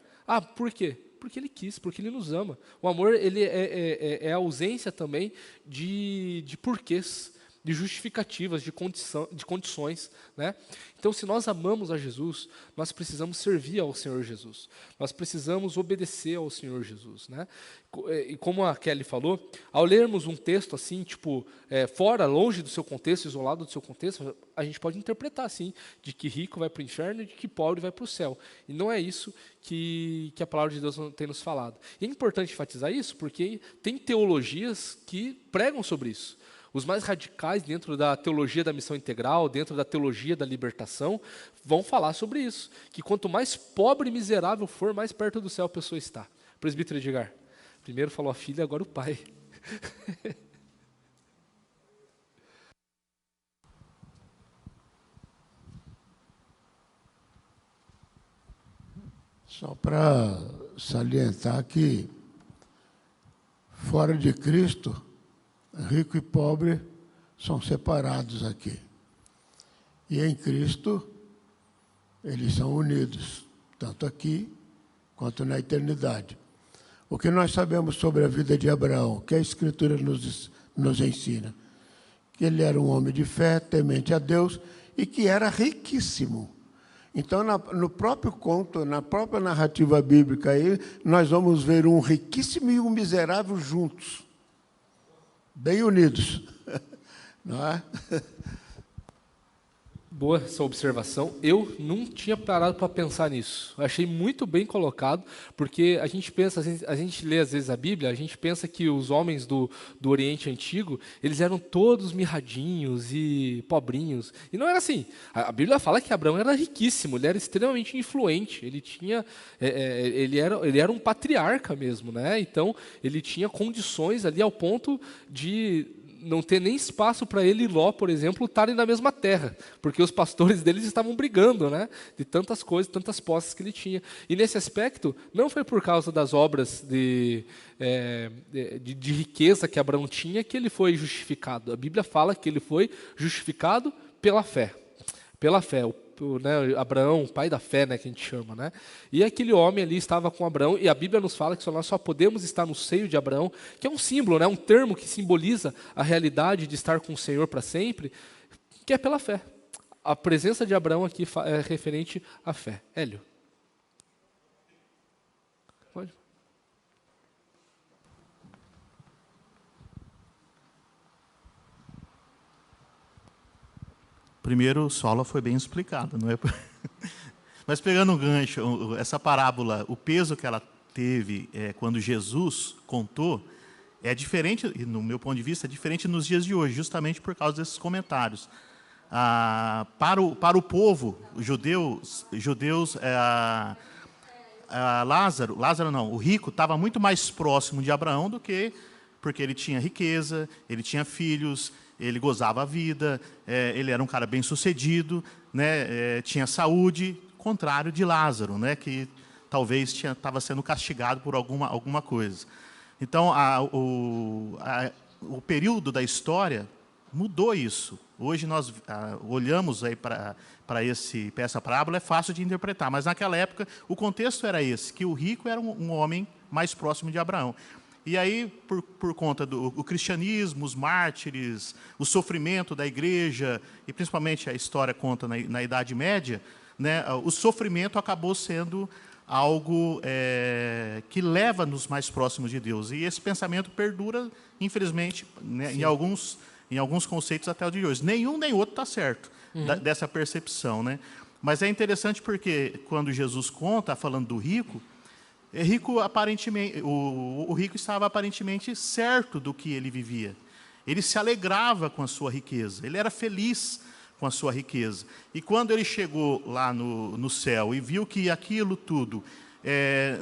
Por quê? Porque ele quis, porque ele nos ama. O amor ele é a ausência também de porquês, de justificativas, de condições. Né? Então, se nós amamos a Jesus, nós precisamos servir ao Senhor Jesus. Nós precisamos obedecer ao Senhor Jesus. Né? E como a Kelly falou, ao lermos um texto assim, fora, longe do seu contexto, isolado do seu contexto, a gente pode interpretar assim, de que rico vai para o inferno e de que pobre vai para o céu. E não é isso que a palavra de Deus tem nos falado. E é importante enfatizar isso, porque tem teologias que pregam sobre isso. Os mais radicais dentro da teologia da missão integral, dentro da teologia da libertação, vão falar sobre isso. Que quanto mais pobre e miserável for, mais perto do céu a pessoa está. Presbítero Edgar, primeiro falou a filha, agora o pai. Só para salientar que, fora de Cristo, rico e pobre são separados aqui. E em Cristo, eles são unidos, tanto aqui quanto na eternidade. O que nós sabemos sobre a vida de Abraão, que a Escritura nos ensina? Que ele era um homem de fé, temente a Deus, e que era riquíssimo. Então, no próprio conto, na própria narrativa bíblica, aí, nós vamos ver um riquíssimo e um miserável juntos. Bem unidos, não é? Boa essa observação. Eu não tinha parado para pensar nisso. Achei muito bem colocado, porque a gente pensa, a gente lê às vezes a Bíblia, a gente pensa que os homens do Oriente Antigo, eles eram todos mirradinhos e pobrinhos. E não era assim. A Bíblia fala que Abraão era riquíssimo, ele era extremamente influente, ele tinha, ele era um patriarca mesmo, né? Então ele tinha condições ali ao ponto de não ter nem espaço para ele e Ló, por exemplo, estarem na mesma terra, porque os pastores deles estavam brigando, né, de tantas coisas, tantas posses que ele tinha. E nesse aspecto, não foi por causa das obras de riqueza que Abraão tinha que ele foi justificado. A Bíblia fala que ele foi justificado pela fé. Pela fé. Né, Abraão, o pai da fé, né, que a gente chama, né? E aquele homem ali estava com Abraão, e a Bíblia nos fala que nós só podemos estar no seio de Abraão, que é um símbolo, né, um termo que simboliza a realidade de estar com o Senhor para sempre, que é pela fé. A presença de Abraão aqui é referente à fé. Hélio. Pode. Primeiro, Sola foi bem explicado, não é? Mas pegando um gancho, essa parábola, o peso que ela teve quando Jesus contou, é diferente, no meu ponto de vista, é diferente nos dias de hoje, justamente por causa desses comentários. Para o povo, os judeus, Lázaro não, o rico estava muito mais próximo de Abraão do que, porque ele tinha riqueza, ele tinha filhos, ele gozava a vida, ele era um cara bem-sucedido, né, tinha saúde, contrário de Lázaro, né, que talvez estava sendo castigado por alguma coisa. Então, o período da história mudou isso. Hoje nós olhamos para essa parábola, é fácil de interpretar, mas naquela época o contexto era esse, que o rico era um homem mais próximo de Abraão. E aí, por conta do cristianismo, os mártires, o sofrimento da igreja, e principalmente a história conta na Idade Média, né, o sofrimento acabou sendo algo que leva-nos mais próximos de Deus. E esse pensamento perdura, infelizmente, né, em alguns conceitos até o dia de hoje. Nenhum nem outro está certo, dessa percepção. Né? Mas é interessante porque, quando Jesus conta, falando do rico, aparentemente, o rico estava aparentemente certo do que ele vivia. Ele se alegrava com a sua riqueza, ele era feliz com a sua riqueza. E quando ele chegou lá no céu e viu que aquilo tudo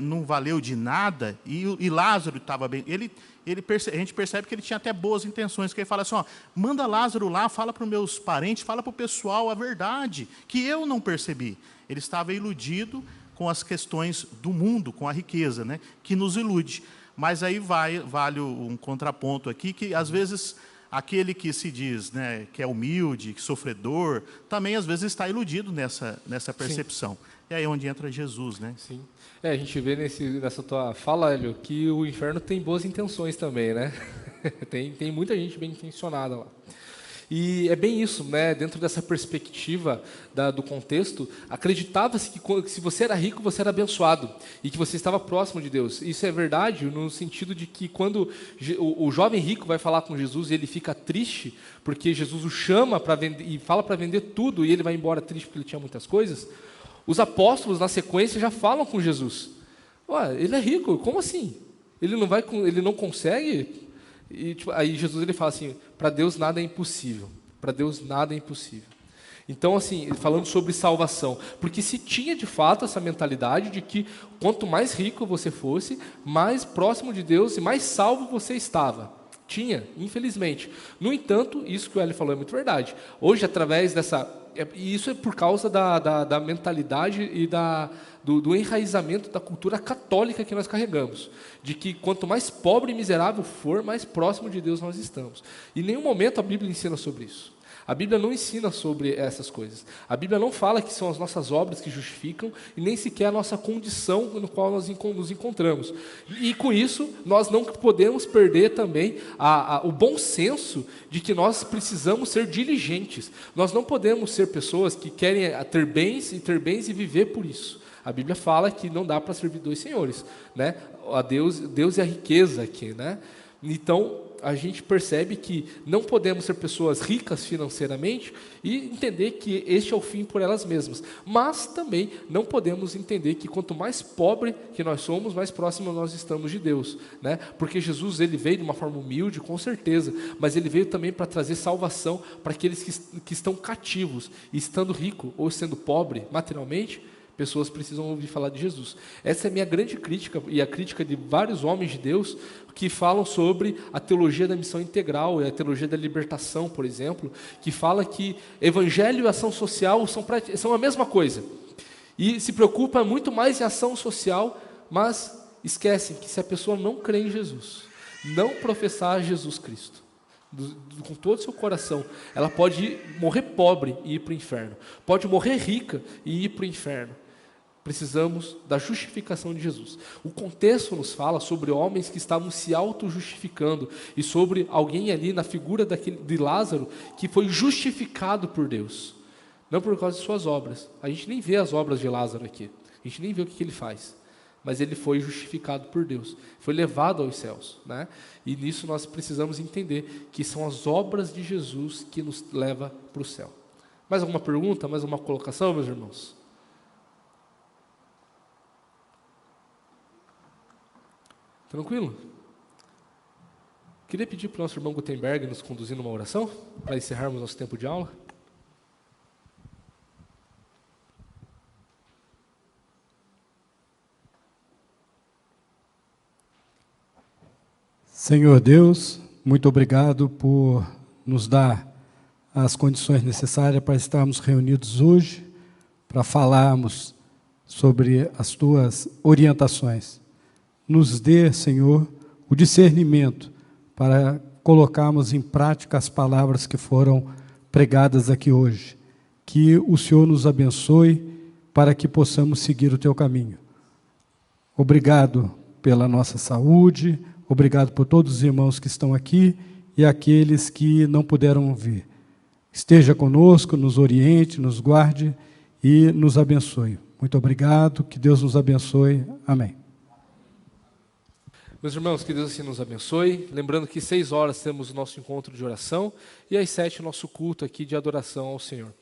não valeu de nada, e Lázaro estava bem, a gente percebe que ele tinha até boas intenções, que ele fala assim, ó, manda Lázaro lá, fala para os meus parentes, fala para o pessoal a verdade, que eu não percebi. Ele estava iludido com as questões do mundo, com a riqueza, né, que nos ilude. Mas aí vale um contraponto aqui, que às vezes aquele que se diz, né, que é humilde, que sofredor, também às vezes está iludido nessa percepção. Sim. E aí é onde entra Jesus, né? Sim. A gente vê nessa tua fala, Hélio, que o inferno tem boas intenções também, né? tem muita gente bem intencionada lá. E é bem isso, né? Dentro dessa perspectiva do contexto, acreditava-se que se você era rico, você era abençoado e que você estava próximo de Deus. Isso é verdade no sentido de que quando o jovem rico vai falar com Jesus e ele fica triste, porque Jesus o chama para vender e fala para vender tudo e ele vai embora triste porque ele tinha muitas coisas, os apóstolos na sequência já falam com Jesus. Ele é rico, como assim? Ele não consegue? E, aí Jesus ele fala assim, para Deus nada é impossível. Para Deus nada é impossível. Então, assim, falando sobre salvação, porque se tinha de fato essa mentalidade de que quanto mais rico você fosse, mais próximo de Deus e mais salvo você estava. Tinha, infelizmente. No entanto, isso que o Hélio falou é muito verdade. Hoje, através dessa... E isso é por causa da mentalidade e do enraizamento da cultura católica que nós carregamos. De que quanto mais pobre e miserável for, mais próximo de Deus nós estamos. Em nenhum momento a Bíblia ensina sobre isso. A Bíblia não ensina sobre essas coisas. A Bíblia não fala que são as nossas obras que justificam e nem sequer a nossa condição no qual nós nos encontramos. E com isso, nós não podemos perder também o bom senso de que nós precisamos ser diligentes. Nós não podemos ser pessoas que querem ter bens e viver por isso. A Bíblia fala que não dá para servir dois senhores, né? A Deus é a riqueza aqui, né? Então, a gente percebe que não podemos ser pessoas ricas financeiramente e entender que este é o fim por elas mesmas. Mas também não podemos entender que quanto mais pobre que nós somos, mais próximo nós estamos de Deus, né? Porque Jesus ele veio de uma forma humilde, com certeza, mas ele veio também para trazer salvação para aqueles que estão cativos. E estando rico ou sendo pobre materialmente, pessoas precisam ouvir falar de Jesus. Essa é a minha grande crítica, e a crítica de vários homens de Deus, que falam sobre a teologia da missão integral, e a teologia da libertação, por exemplo, que fala que evangelho e ação social são a mesma coisa. E se preocupa muito mais em ação social, mas esquecem que se a pessoa não crê em Jesus, não professar Jesus Cristo, com todo o seu coração, ela pode morrer pobre e ir para o inferno, pode morrer rica e ir para o inferno. Precisamos da justificação de Jesus. O contexto nos fala sobre homens que estavam se auto-justificando e sobre alguém ali na figura de Lázaro que foi justificado por Deus, não por causa de suas obras. A gente nem vê as obras de Lázaro aqui, a gente nem vê o que ele faz, mas ele foi justificado por Deus, foi levado aos céus, né? E nisso nós precisamos entender que são as obras de Jesus que nos levam para o céu. Mais alguma pergunta, mais alguma colocação, meus irmãos? Tranquilo? Queria pedir para o nosso irmão Gutenberg nos conduzir numa oração, para encerrarmos nosso tempo de aula. Senhor Deus, muito obrigado por nos dar as condições necessárias para estarmos reunidos hoje, para falarmos sobre as Tuas orientações. Nos dê, Senhor, o discernimento para colocarmos em prática as palavras que foram pregadas aqui hoje. Que o Senhor nos abençoe para que possamos seguir o Teu caminho. Obrigado pela nossa saúde, Obrigado por todos os irmãos que estão aqui e aqueles que não puderam vir. Esteja conosco, nos oriente, nos guarde e nos abençoe. Muito obrigado, que Deus nos abençoe. Amém. Meus irmãos, que Deus assim nos abençoe. Lembrando que 6 horas temos o nosso encontro de oração e às 7 o nosso culto aqui de adoração ao Senhor.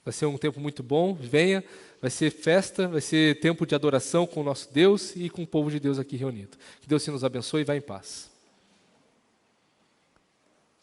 Vai ser um tempo muito bom, venha, vai ser festa, vai ser tempo de adoração com o nosso Deus e com o povo de Deus aqui reunido. Que Deus assim nos abençoe e vá em paz.